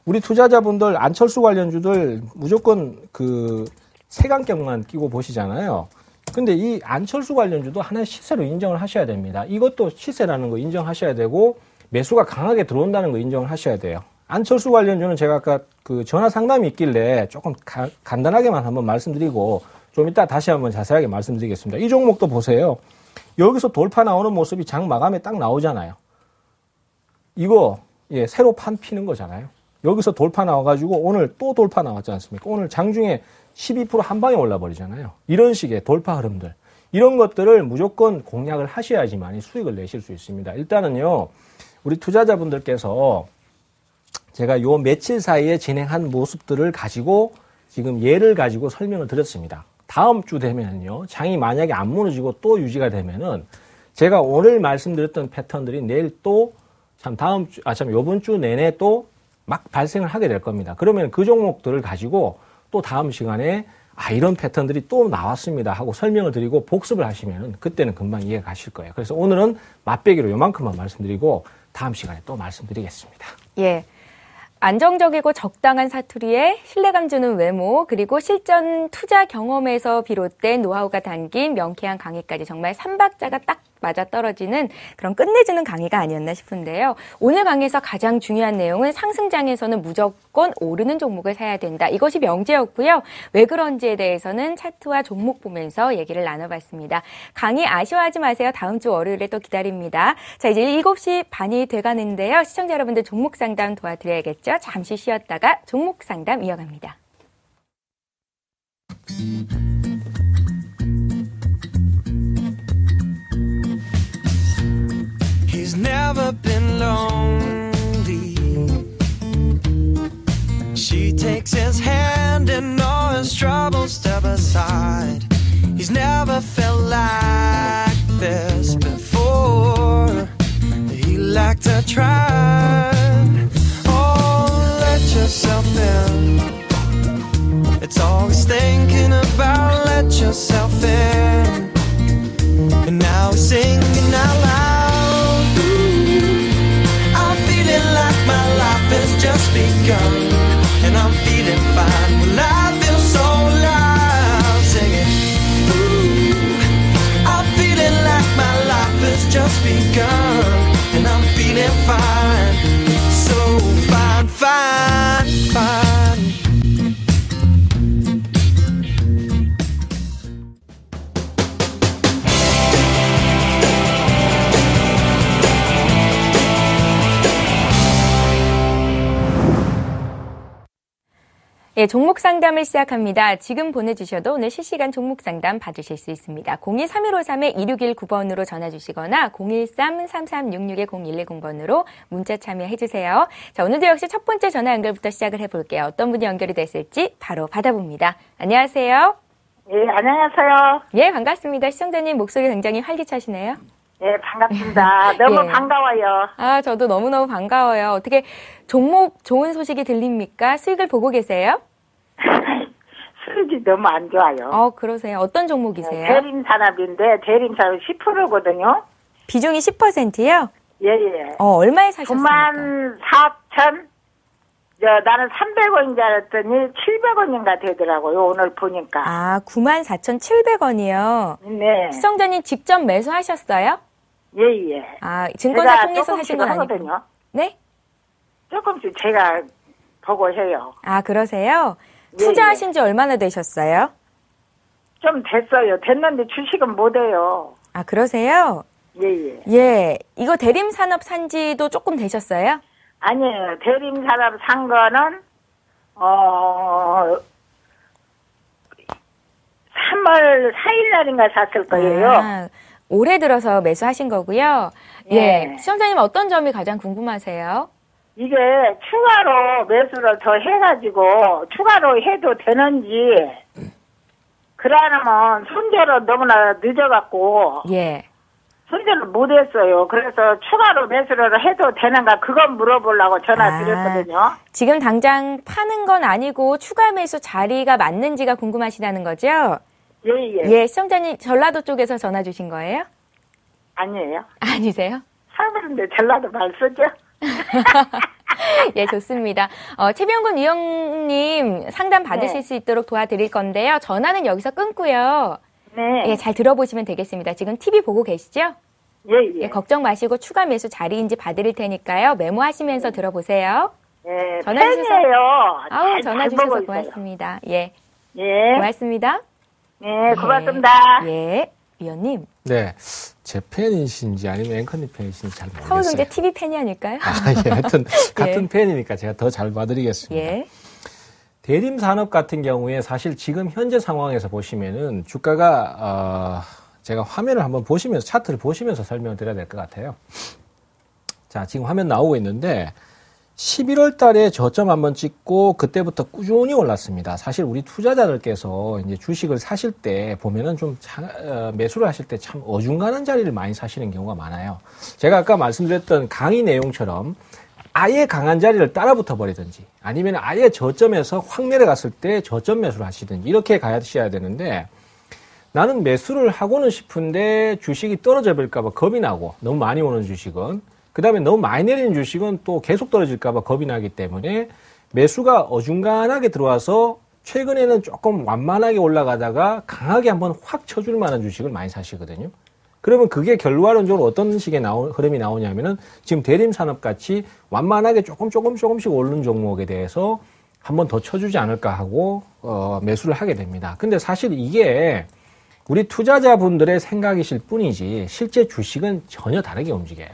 우리 투자자분들 안철수 관련주들 무조건 그 색안경만 끼고 보시잖아요. 근데 이 안철수 관련주도 하나의 시세로 인정을 하셔야 됩니다. 이것도 시세라는 거 인정하셔야 되고 매수가 강하게 들어온다는 거 인정을 하셔야 돼요. 안철수 관련주는 제가 아까 그 전화 상담이 있길래 조금 간단하게만 한번 말씀드리고 좀 이따 다시 한번 자세하게 말씀드리겠습니다. 이 종목도 보세요. 여기서 돌파 나오는 모습이 장 마감에 딱 나오잖아요. 이거 예, 새로 판 피는 거잖아요. 여기서 돌파 나와가지고 오늘 또 돌파 나왔지 않습니까? 오늘 장중에 12% 한 방에 올라버리잖아요. 이런 식의 돌파 흐름들. 이런 것들을 무조건 공략을 하셔야지만 수익을 내실 수 있습니다. 일단은요, 우리 투자자분들께서 제가 요 며칠 사이에 진행한 모습들을 가지고 지금 예를 가지고 설명을 드렸습니다. 다음 주 되면은요, 장이 만약에 안 무너지고 또 유지가 되면은 제가 오늘 말씀드렸던 패턴들이 내일 또 요번 주 내내 또 막 발생을 하게 될 겁니다. 그러면 그 종목들을 가지고 또 다음 시간에 이런 패턴들이 또 나왔습니다 하고 설명을 드리고 복습을 하시면 그때는 금방 이해가 가실 거예요. 그래서 오늘은 맛배기로 요만큼만 말씀드리고 다음 시간에 또 말씀드리겠습니다.
예. 안정적이고 적당한 사투리에 신뢰감 주는 외모, 그리고 실전 투자 경험에서 비롯된 노하우가 담긴 명쾌한 강의까지 정말 3박자가 딱 맞아떨어지는 그런 끝내주는 강의가 아니었나 싶은데요. 오늘 강의에서 가장 중요한 내용은 상승장에서는 무조건 오르는 종목을 사야 된다. 이것이 명제였고요. 왜 그런지에 대해서는 차트와 종목 보면서 얘기를 나눠봤습니다. 강의 아쉬워하지 마세요. 다음 주 월요일에 또 기다립니다. 자, 이제 7시 반이 돼가는데요. 시청자 여러분들 종목 상담 도와드려야겠죠. 잠시 쉬었다가 종목 상담 이어갑니다.
He's never been lonely. She takes his hand and all his troubles step aside. He's never felt like this before. He liked to try. Oh, let yourself in. It's all he's thinking about. Let yourself in. And now he's singing out loud. I'm feeling like my life is just just begun, and I'm feeling fine, so fine, fine, fine.
예, 종목 상담을 시작합니다. 지금 보내주셔도 오늘 실시간 종목 상담 받으실 수 있습니다. 02-3153-2619번으로 전화 주시거나 013-3366-0110번으로 문자 참여해주세요. 자, 오늘도 역시 첫 번째 전화 연결부터 시작을 해볼게요. 어떤 분이 연결이 됐을지 바로 받아봅니다. 안녕하세요.
예, 안녕하세요.
예, 반갑습니다. 시청자님 목소리 굉장히 활기차시네요.
예, 반갑습니다. 너무
예.
반가워요.
아, 저도 너무너무 반가워요. 어떻게 종목 좋은 소식이 들립니까? 수익을 보고 계세요?
수익이 너무 안 좋아요.
그러세요. 어떤 종목이세요?
대림산업인데 대림산업 10%거든요.
비중이 10%요?
예, 예.
얼마에 사셨습니까?
94,000. 나는 300원인 줄 알았더니 700원인가 되더라고요. 오늘 보니까.
아, 94,700원이요.
네.
시청자님 직접 매수하셨어요?
예, 예.
아, 증권사
제가
통해서 하신 건
조금씩
아니고.
하거든요.
네?
조금씩 제가 보고 해요.
아, 그러세요?
예,
투자하신 지 얼마나 되셨어요?
좀 됐어요. 됐는데 주식은 못 해요.
아, 그러세요?
예, 예.
예. 이거 대림산업 산지도 조금 되셨어요?
아니에요. 대림산업 산 거는 3월 4일 날인가 샀을 거예요.
아, 올해 들어서 매수하신 거고요.
예.
예. 시청자님 어떤 점이 가장 궁금하세요?
이게 추가로 매수를 더 해가지고 추가로 해도 되는지, 그러면 손절은 너무나 늦어갖고
예.
손절을 못했어요. 그래서 추가로 매수를 해도 되는가 그건 물어보려고 전화 드렸거든요.
지금 당장 파는 건 아니고 추가 매수 자리가 맞는지가 궁금하시다는 거죠?
예, 예.
예, 시청자님 전라도 쪽에서 전화 주신 거예요?
아니에요.
아니세요?
사부인데 전라도 말 쓰죠?
예, 좋습니다. 최병근 위원님 상담 받으실
네.
수 있도록 도와드릴 건데요. 전화는 여기서 끊고요.
네.
예, 잘 들어보시면 되겠습니다. 지금 TV 보고 계시죠?
예, 예.
예, 걱정 마시고 추가 매수 자리인지 봐드릴 테니까요. 메모하시면서 들어보세요.
예,
전화 주셔서-
팬이에요.
아우,
잘
전화
보고
주셔서
있어요.
고맙습니다. 예,
예.
고맙습니다.
예, 고맙습니다.
예, 위원님.
네. 제 팬이신지 아니면 앵커님 팬이신지 잘 모르겠어요.
서울경제 TV 팬이 아닐까요?
예, 하여튼 같은 팬이니까 제가 더 잘 봐드리겠습니다.
예.
대림산업 같은 경우에 사실 지금 현재 상황에서 보시면은 주가가 제가 화면을 한번 보시면서 차트를 보시면서 설명을 드려야 될 것 같아요. 자, 지금 화면 나오고 있는데 11월 달에 저점 한번 찍고 그때부터 꾸준히 올랐습니다. 사실 우리 투자자들께서 이제 주식을 사실 때 보면은 좀 매수를 하실 때 참 어중간한 자리를 많이 사시는 경우가 많아요. 제가 아까 말씀드렸던 강의 내용처럼 아예 강한 자리를 따라붙어 버리든지 아니면 아예 저점에서 확 내려갔을 때 저점 매수를 하시든지 이렇게 가셔야 되는데 나는 매수를 하고는 싶은데 주식이 떨어져 버릴까 봐 겁이 나고 너무 많이 오는 주식은 그 다음에 너무 많이 내리는 주식은 또 계속 떨어질까 봐 겁이 나기 때문에 매수가 어중간하게 들어와서 최근에는 조금 완만하게 올라가다가 강하게 한번 확 쳐줄 만한 주식을 많이 사시거든요. 그러면 그게 결과론적으로 어떤 식의 흐름이 나오냐면은 지금 대림산업 같이 완만하게 조금씩 오르는 종목에 대해서 한번 더 쳐주지 않을까 하고 매수를 하게 됩니다. 근데 사실 이게 우리 투자자분들의 생각이실 뿐이지 실제 주식은 전혀 다르게 움직여요.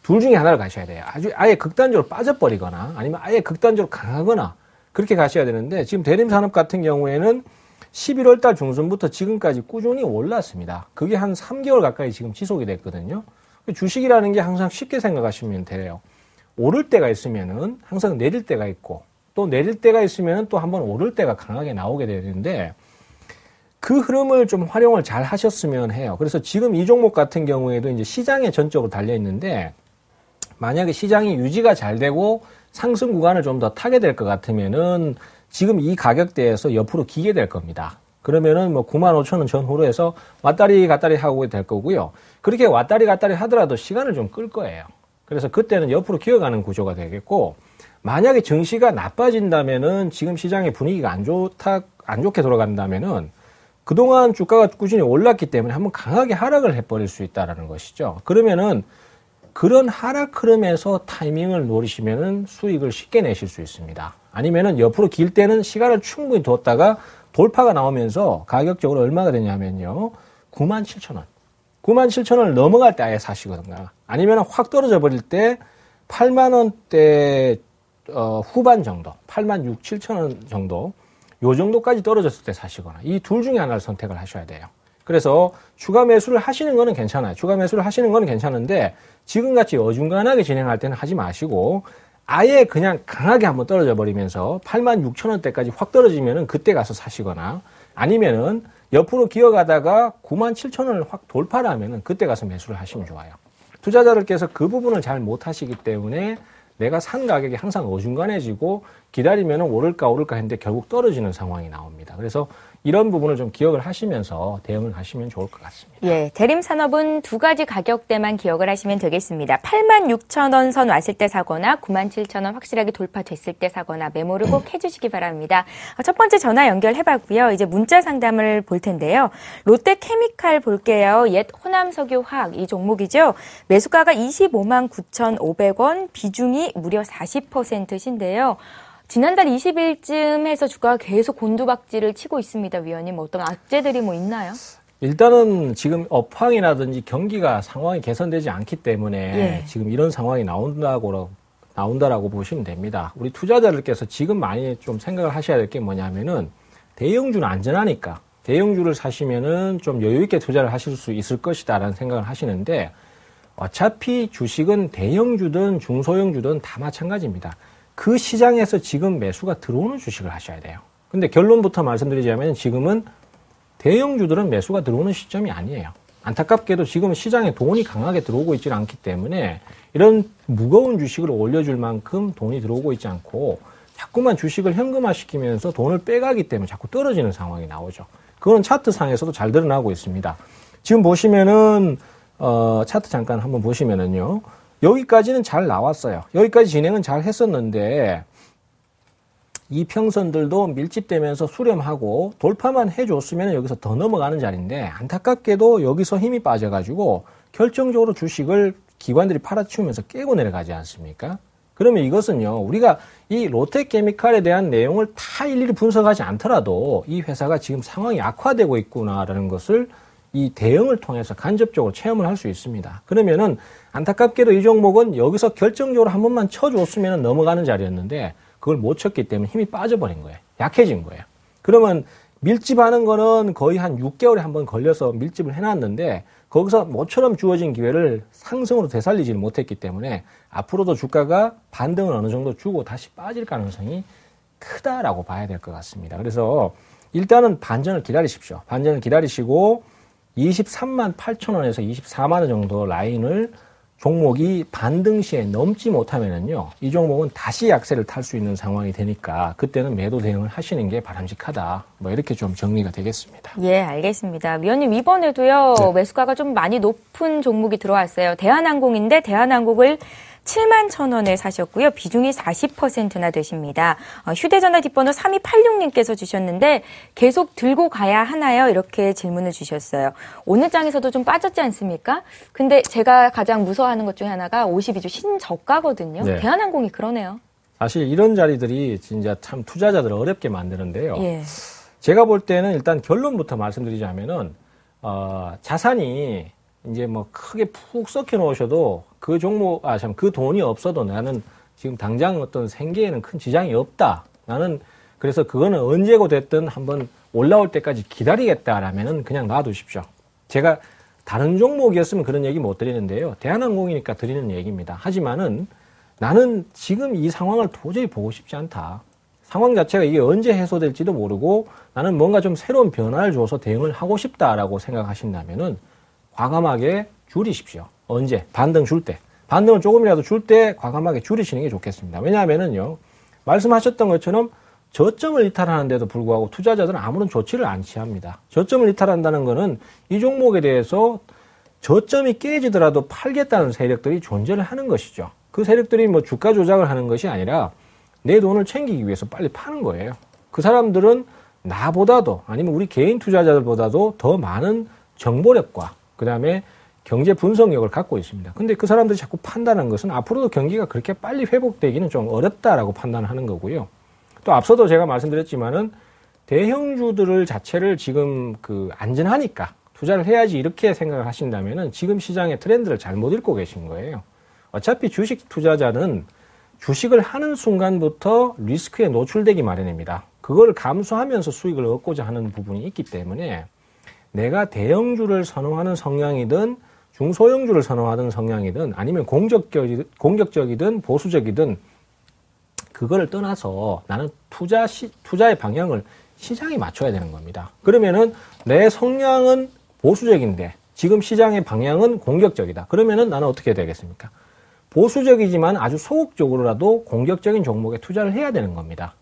둘 중에 하나를 가셔야 돼요. 아예 극단적으로 빠져버리거나 아니면 아예 극단적으로 강하거나 그렇게 가셔야 되는데 지금 대림산업 같은 경우에는 11월 달 중순부터 지금까지 꾸준히 올랐습니다. 그게 한 3개월 가까이 지금 지속이 됐거든요. 주식이라는 게 항상 쉽게 생각하시면 돼요. 오를 때가 있으면은 항상 내릴 때가 있고 또 내릴 때가 있으면은 또 한번 오를 때가 강하게 나오게 되는데 그 흐름을 좀 활용을 잘 하셨으면 해요. 그래서 지금 이 종목 같은 경우에도 이제 시장에 전적으로 달려 있는데 만약에 시장이 유지가 잘 되고 상승 구간을 좀 더 타게 될 것 같으면은 지금 이 가격대에서 옆으로 기게 될 겁니다. 그러면은 뭐 95,000원 전후로 해서 왔다리 갔다리 하고 될 거고요. 그렇게 왔다리 갔다리 하더라도 시간을 좀 끌 거예요. 그래서 그때는 옆으로 기어가는 구조가 되겠고 만약에 증시가 나빠진다면은 지금 시장의 분위기가 안 좋게 돌아간다면은 그동안 주가가 꾸준히 올랐기 때문에 한번 강하게 하락을 해버릴 수 있다는 것이죠. 그러면은 그런 하락 흐름에서 타이밍을 노리시면은 수익을 쉽게 내실 수 있습니다. 아니면은 옆으로 길 때는 시간을 충분히 뒀다가 돌파가 나오면서 가격적으로 얼마가 되냐면요. 97,000원. 97,000원을 넘어갈 때 아예 사시거든요. 아니면 확 떨어져 버릴 때 8만원대 후반 정도, 86,000, 7,000원 정도, 요 정도까지 떨어졌을 때 사시거나 이 둘 중에 하나를 선택을 하셔야 돼요. 그래서 추가 매수를 하시는 거는 괜찮아요. 추가 매수를 하시는 거는 괜찮은데 지금같이 어중간하게 진행할 때는 하지 마시고 아예 그냥 강하게 한번 떨어져 버리면서 86,000원대까지 확 떨어지면은 그때 가서 사시거나 아니면은 옆으로 기어가다가 97,000원을 확 돌파를 하면은 그때 가서 매수를 하시면 좋아요. 투자자들께서 그 부분을 잘 못하시기 때문에 내가 산 가격이 항상 어중간해지고 기다리면 오를까 했는데 결국 떨어지는 상황이 나옵니다. 그래서 이런 부분을 좀 기억을 하시면서 대응을 하시면 좋을 것 같습니다.
예, 대림산업은 두 가지 가격대만 기억을 하시면 되겠습니다. 86,000원 선 왔을 때 사거나 97,000원 확실하게 돌파됐을 때 사거나 메모를 꼭 해주시기 바랍니다. 첫 번째 전화 연결해봤고요. 이제 문자 상담을 볼 텐데요. 롯데케미칼 볼게요. 옛 호남석유화학 이 종목이죠. 매수가가 25만 9,500원, 비중이 무려 40%신데요. 지난달 20일쯤 해서 주가가 계속 곤두박질을 치고 있습니다. 위원님, 어떤 악재들이 뭐 있나요?
일단은 지금 업황이라든지 경기가 상황이 개선되지 않기 때문에 지금 이런 상황이 나온다라고 보시면 됩니다. 우리 투자자들께서 지금 많이 좀 생각을 하셔야 될 게 뭐냐면은 대형주는 안전하니까 대형주를 사시면은 좀 여유 있게 투자를 하실 수 있을 것이다라는 생각을 하시는데 어차피 주식은 대형주든 중소형주든 다 마찬가지입니다. 그 시장에서 지금 매수가 들어오는 주식을 하셔야 돼요. 근데 결론부터 말씀드리자면 지금은 대형주들은 매수가 들어오는 시점이 아니에요. 안타깝게도 지금 시장에 돈이 강하게 들어오고 있지는 않기 때문에 이런 무거운 주식을 올려줄 만큼 돈이 들어오고 있지 않고 자꾸만 주식을 현금화시키면서 돈을 빼가기 때문에 자꾸 떨어지는 상황이 나오죠. 그건 차트상에서도 잘 드러나고 있습니다. 지금 보시면은 차트 잠깐 한번 보시면은요. 여기까지는 잘 나왔어요. 여기까지 진행은 잘 했었는데 이 평선들도 밀집되면서 수렴하고 돌파만 해줬으면 여기서 더 넘어가는 자리인데 안타깝게도 여기서 힘이 빠져가지고 결정적으로 주식을 기관들이 팔아치우면서 깨고 내려가지 않습니까? 그러면 이것은요. 우리가 이 롯데케미칼에 대한 내용을 다 일일이 분석하지 않더라도 이 회사가 지금 상황이 악화되고 있구나라는 것을 이 대응을 통해서 간접적으로 체험을 할 수 있습니다. 그러면은 안타깝게도 이 종목은 여기서 결정적으로 한 번만 쳐줬으면 넘어가는 자리였는데 그걸 못 쳤기 때문에 힘이 빠져버린 거예요. 약해진 거예요. 그러면 밀집하는 거는 거의 한 6개월에 한 번 걸려서 밀집을 해놨는데 거기서 모처럼 주어진 기회를 상승으로 되살리지를 못했기 때문에 앞으로도 주가가 반등을 어느 정도 주고 다시 빠질 가능성이 크다라고 봐야 될 것 같습니다. 그래서 일단은 반전을 기다리십시오. 반전을 기다리시고 23만 8천원에서 24만 원 정도 라인을 종목이 반등 시에 넘지 못하면은요, 이 종목은 다시 약세를 탈 수 있는 상황이 되니까 그때는 매도 대응을 하시는 게 바람직하다. 뭐 이렇게 좀 정리가 되겠습니다.
예, 알겠습니다. 위원님 이번에도요, 매수가가 좀 많이 높은 종목이 들어왔어요. 대한항공인데 대한항공을 7만 1,000원에 사셨고요. 비중이 40%나 되십니다. 휴대전화 뒷번호 3286님께서 주셨는데 계속 들고 가야 하나요? 이렇게 질문을 주셨어요. 오늘 장에서도 좀 빠졌지 않습니까? 근데 제가 가장 무서워하는 것 중에 하나가 52주 신저가거든요.
네.
대한항공이 그러네요.
사실 이런 자리들이 진짜 참 투자자들을 어렵게 만드는데요.
예.
제가 볼 때는 일단 결론부터 말씀드리자면은 자산이 이제 뭐 크게 푹 썩혀 놓으셔도 그 종목, 그 돈이 없어도 나는 지금 당장 어떤 생계에는 큰 지장이 없다. 나는 그래서 그거는 언제고 됐든 한번 올라올 때까지 기다리겠다라면은 그냥 놔두십시오. 제가 다른 종목이었으면 그런 얘기 못 드리는데요. 대한항공이니까 드리는 얘기입니다. 하지만은 나는 지금 이 상황을 도저히 보고 싶지 않다. 상황 자체가 이게 언제 해소될지도 모르고 나는 뭔가 좀 새로운 변화를 줘서 대응을 하고 싶다라고 생각하신다면은 과감하게 줄이십시오. 언제? 반등 줄 때. 반등을 조금이라도 줄 때 과감하게 줄이시는 게 좋겠습니다. 왜냐하면은요, 말씀하셨던 것처럼 저점을 이탈하는데도 불구하고 투자자들은 아무런 조치를 안 취합니다. 저점을 이탈한다는 거는 이 종목에 대해서 저점이 깨지더라도 팔겠다는 세력들이 존재를 하는 것이죠. 그 세력들이 뭐 주가 조작을 하는 것이 아니라 내 돈을 챙기기 위해서 빨리 파는 거예요. 그 사람들은 나보다도 아니면 우리 개인 투자자들보다도 더 많은 정보력과 그다음에 경제 분석력을 갖고 있습니다. 근데 그 사람들이 자꾸 판단하는 것은 앞으로도 경기가 그렇게 빨리 회복되기는 좀 어렵다라고 판단하는 거고요. 또 앞서도 제가 말씀드렸지만은 대형주들을 자체를 지금 안전하니까 투자를 해야지 이렇게 생각을 하신다면은 지금 시장의 트렌드를 잘못 읽고 계신 거예요. 어차피 주식 투자자는 주식을 하는 순간부터 리스크에 노출되기 마련입니다. 그걸 감수하면서 수익을 얻고자 하는 부분이 있기 때문에 내가 대형주를 선호하는 성향이든 중소형주를 선호하는 성향이든 아니면 공격적이든 보수적이든 그거를 떠나서 나는 투자의 방향을 시장에 맞춰야 되는 겁니다. 그러면은 내 성향은 보수적인데 지금 시장의 방향은 공격적이다. 그러면은 나는 어떻게 되겠습니까? 보수적이지만 아주 소극적으로라도 공격적인 종목에 투자를 해야 되는 겁니다.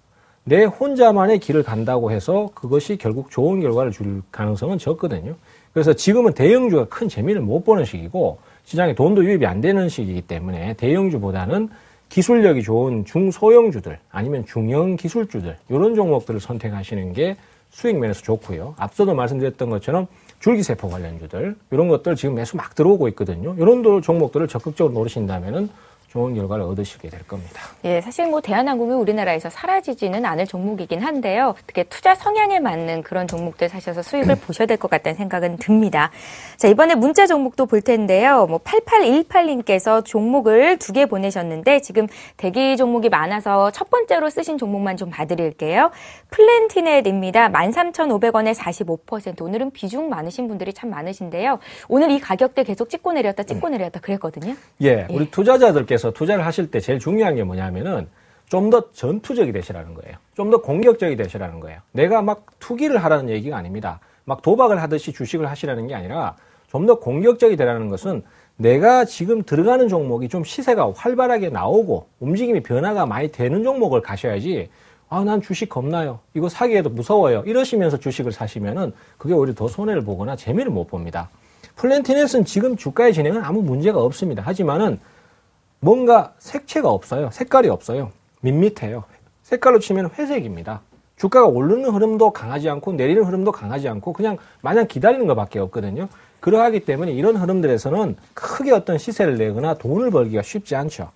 내 혼자만의 길을 간다고 해서 그것이 결국 좋은 결과를 줄 가능성은 적거든요. 그래서 지금은 대형주가 큰 재미를 못 보는 시기고 시장에 돈도 유입이 안 되는 시기이기 때문에 대형주보다는 기술력이 좋은 중소형주들 아니면 중형 기술주들 이런 종목들을 선택하시는 게 수익 면에서 좋고요. 앞서도 말씀드렸던 것처럼 줄기세포 관련주들 이런 것들 지금 매수 막 들어오고 있거든요. 이런 종목들을 적극적으로 노리신다면은 좋은 결과를 얻으시게 될 겁니다.
예, 사실 대한항공이 우리나라에서 사라지지는 않을 종목이긴 한데요. 특히 투자 성향에 맞는 그런 종목들 사셔서 수익을 보셔야 될 것 같다는 생각은 듭니다. 자, 이번에 문자 종목도 볼 텐데요. 8818님께서 종목을 2개 보내셨는데 지금 대기 종목이 많아서 첫 번째로 쓰신 종목만 좀 봐드릴게요. 플랜티넷입니다. 13,500원에 45%. 오늘은 비중 많으신 분들이 참 많으신데요. 오늘 이 가격대 계속 찍고 내렸다 그랬거든요.
예, 우리 투자자들께서 투자를 하실 때 제일 중요한 게 뭐냐면은 좀 더 전투적이 되시라는 거예요. 좀 더 공격적이 되시라는 거예요. 내가 막 투기를 하라는 얘기가 아닙니다. 막 도박을 하듯이 주식을 하시라는 게 아니라 좀 더 공격적이 되라는 것은 내가 지금 들어가는 종목이 좀 시세가 활발하게 나오고 움직임이 변화가 많이 되는 종목을 가셔야지 난 주식 겁나요. 이거 사기에도 무서워요. 이러시면서 주식을 사시면은 그게 오히려 더 손해를 보거나 재미를 못 봅니다. 플랜티넷은 지금 주가의 진행은 아무 문제가 없습니다. 하지만은 뭔가 색채가 없어요. 색깔이 없어요. 밋밋해요. 색깔로 치면 회색입니다. 주가가 오르는 흐름도 강하지 않고 내리는 흐름도 강하지 않고 그냥 마냥 기다리는 것밖에 없거든요. 그러하기 때문에 이런 흐름들에서는 크게 어떤 시세를 내거나 돈을 벌기가 쉽지 않죠.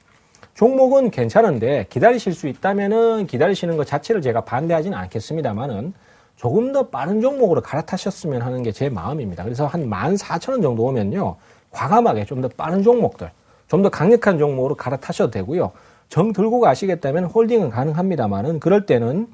종목은 괜찮은데 기다리실 수 있다면은 기다리시는 것 자체를 제가 반대하지는 않겠습니다만은 조금 더 빠른 종목으로 갈아타셨으면 하는 게 제 마음입니다. 그래서 한 14,000원 정도 오면요. 과감하게 좀 더 빠른 종목들 좀 더 강력한 종목으로 갈아타셔도 되고요. 정 들고 가시겠다면 홀딩은 가능합니다만은 그럴 때는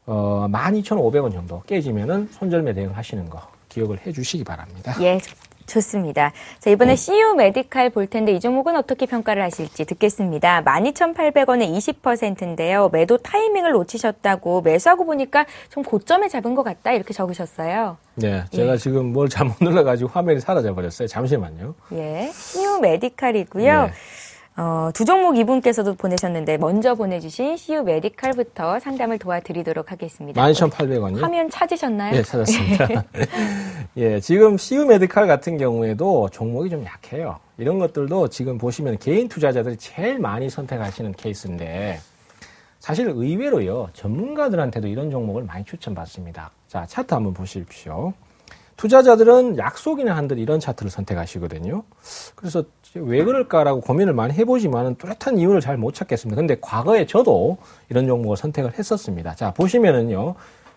12,500원 정도 깨지면은 손절매 대응 하시는 거 기억을 해 주시기 바랍니다.
예, 좋습니다. 자, 이번에 CU 메디칼 볼 텐데 이 종목은 어떻게 평가를 하실지 듣겠습니다. 12,800원에 20%인데요. 매도 타이밍을 놓치셨다고 매수하고 보니까 좀 고점에 잡은 것 같다 이렇게 적으셨어요.
네, 제가 지금 뭘 잘못 눌러가지고 화면이 사라져 버렸어요. 잠시만요.
예, CU 메디칼이고요.
네.
두 종목 이분께서도 보내셨는데 먼저 보내주신 CU 메디칼부터 상담을 도와드리도록 하겠습니다.
12,800원이요?
화면 찾으셨나요?
네, 찾았습니다. 예, 지금 CU 메디칼 같은 경우에도 종목이 좀 약해요. 이런 것들도 지금 보시면 개인 투자자들이 제일 많이 선택하시는 케이스인데 사실 의외로요, 전문가들한테도 이런 종목을 많이 추천받습니다. 자, 차트 한번 보십시오. 투자자들은 약속이나 한들 이런 차트를 선택하시거든요. 그래서 왜 그럴까라고 고민을 많이 해보지만은 뚜렷한 이유를 잘 못 찾겠습니다. 근데 과거에 저도 이런 종목을 선택을 했었습니다. 자, 보시면은요,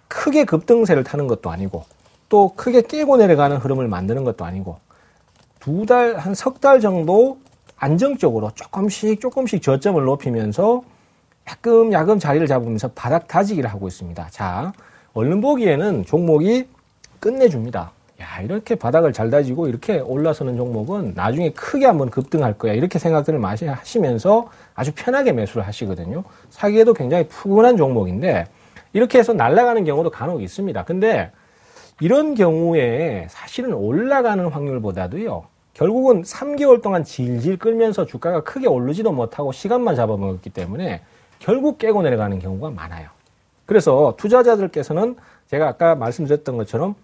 크게 급등세를 타는 것도 아니고, 또 크게 깨고 내려가는 흐름을 만드는 것도 아니고, 한 석 달 정도 안정적으로 조금씩 저점을 높이면서 야금 자리를 잡으면서 바닥 다지기를 하고 있습니다. 자, 얼른 보기에는 종목이 끝내줍니다. 야, 이렇게 바닥을 잘 다지고 이렇게 올라서는 종목은 나중에 크게 한번 급등할 거야. 이렇게 생각들을 많이 하시면서 아주 편하게 매수를 하시거든요. 사기에도 굉장히 푸근한 종목인데 이렇게 해서 날아가는 경우도 간혹 있습니다. 근데 이런 경우에 사실은 올라가는 확률보다도요. 결국은 3개월 동안 질질 끌면서 주가가 크게 오르지도 못하고 시간만 잡아먹었기 때문에 결국 깨고 내려가는 경우가 많아요. 그래서 투자자들께서는 제가 아까 말씀드렸던 것처럼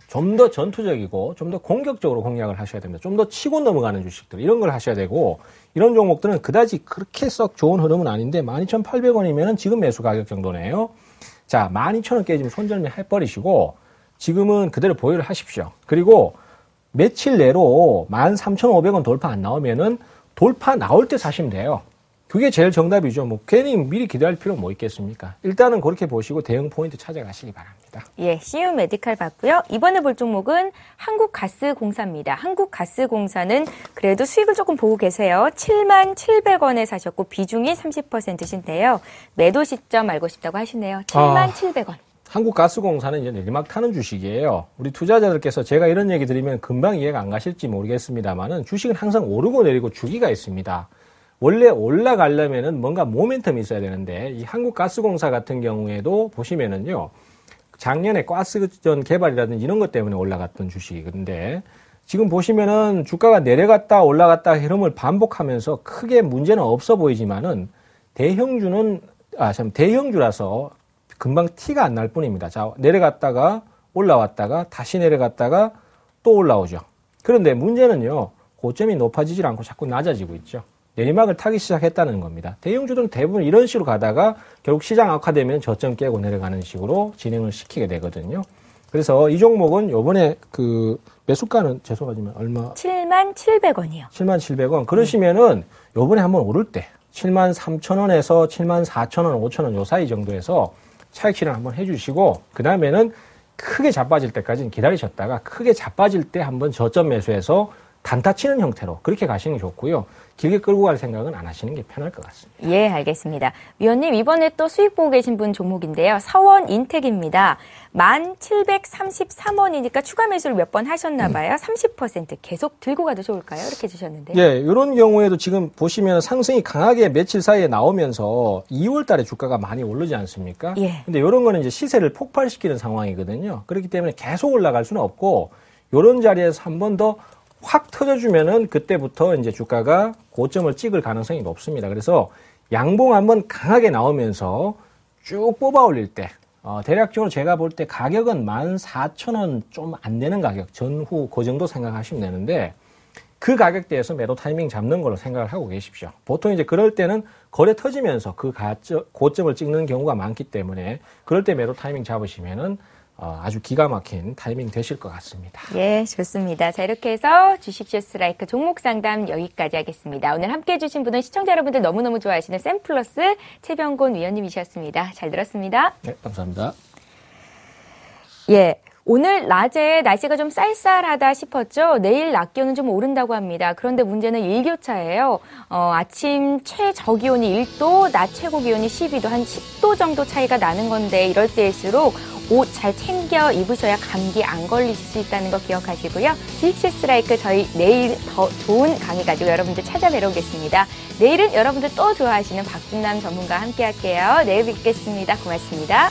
좀 더 전투적이고 좀 더 공격적으로 공략을 하셔야 됩니다. 좀 더 치고 넘어가는 주식들 이런 걸 하셔야 되고 이런 종목들은 그다지 그렇게 썩 좋은 흐름은 아닌데 12,800원이면 지금 매수 가격 정도네요. 자, 12,000원 깨지면 손절매 해버리시고 지금은 그대로 보유를 하십시오. 그리고 며칠 내로 13,500원 돌파 안 나오면은 돌파 나올 때 사시면 돼요. 그게 제일 정답이죠. 뭐 괜히 미리 기다릴 필요 뭐 있겠습니까? 일단은 그렇게 보시고 대응 포인트 찾아가시기 바랍니다.
예, CU 메디칼 봤고요. 이번에 볼 종목은 한국가스공사입니다. 한국가스공사는 그래도 수익을 조금 보고 계세요. 77,000원에 사셨고 비중이 30%신데요. 매도 시점 알고 싶다고 하시네요. 77,000원.
한국가스공사는 이제 내리막 타는 주식이에요. 우리 투자자들께서 제가 이런 얘기 드리면 금방 이해가 안 가실지 모르겠습니다만은 주식은 항상 오르고 내리고 주기가 있습니다. 원래 올라가려면은 뭔가 모멘텀이 있어야 되는데 이 한국가스공사 같은 경우에도 보시면은요. 작년에 가스전 개발이라든지 이런 것 때문에 올라갔던 주식인데 지금 보시면은 주가가 내려갔다 올라갔다 흐름을 반복하면서 크게 문제는 없어 보이지만은 대형주라서 금방 티가 안 날 뿐입니다. 자, 내려갔다가 올라왔다가 다시 내려갔다가 또 올라오죠. 그런데 문제는요. 고점이 높아지질 않고 자꾸 낮아지고 있죠. 내리막을 타기 시작했다는 겁니다. 대형주들은 대부분 이런 식으로 가다가 결국 시장 악화되면 저점 깨고 내려가는 식으로 진행을 시키게 되거든요. 그래서 이 종목은 요번에 그 매수가는 죄송하지만 얼마?
77,000원이요.
77,000원. 그러시면은 요번에 한번 오를 때 73,000원에서 74,000원, 5,000원 요 사이 정도에서 차익 실현 한번 해주시고 그 다음에는 크게 자빠질 때까지는 기다리셨다가 크게 자빠질 때 한번 저점 매수해서 단타 치는 형태로 그렇게 가시는 게 좋고요. 길게 끌고 갈 생각은 안 하시는 게 편할 것 같습니다.
예, 알겠습니다. 위원님, 이번에 또 수익 보고 계신 분 종목인데요. 서원인텍입니다. 1,733원이니까 추가 매수를 몇 번 하셨나 봐요. 30% 계속 들고 가도 좋을까요? 이렇게 주셨는데요.
예, 이런 경우에도 지금 보시면 상승이 강하게 며칠 사이에 나오면서 2월 달에 주가가 많이 오르지 않습니까?
예.
근데 이런 거는 이제 시세를 폭발시키는 상황이거든요. 그렇기 때문에 계속 올라갈 수는 없고 이런 자리에서 한 번 더 확 터져주면은 그때부터 이제 주가가 고점을 찍을 가능성이 높습니다. 그래서 양봉 한번 강하게 나오면서 쭉 뽑아 올릴 때, 대략적으로 제가 볼 때 가격은 14,000원 좀 안 되는 가격, 전후 그 정도 생각하시면 되는데 그 가격대에서 매도 타이밍 잡는 걸로 생각을 하고 계십시오. 보통 이제 그럴 때는 거래 터지면서 그 고점을 찍는 경우가 많기 때문에 그럴 때 매도 타이밍 잡으시면은 아주 기가 막힌 타이밍 되실 것 같습니다.
예, 좋습니다. 자, 이렇게 해서 주식쇼 스트라이크 종목 상담 여기까지 하겠습니다. 오늘 함께해 주신 분은 시청자 여러분들 너무너무 좋아하시는 샘플러스 최병곤 위원님이셨습니다. 잘 들었습니다.
네, 감사합니다.
예. 오늘 낮에 날씨가 좀 쌀쌀하다 싶었죠. 내일 낮 기온은 좀 오른다고 합니다. 그런데 문제는 일교차예요. 아침 최저기온이 1도, 낮 최고기온이 12도, 한 10도 정도 차이가 나는 건데 이럴 때일수록 옷 잘 챙겨 입으셔야 감기 안 걸리실 수 있다는 거 기억하시고요. 주식쇼 스트라이크 저희 내일 더 좋은 강의 가지고 여러분들 찾아뵈러 오겠습니다. 내일은 여러분들 또 좋아하시는 박준남 전문가와 함께 할게요. 내일 뵙겠습니다. 고맙습니다.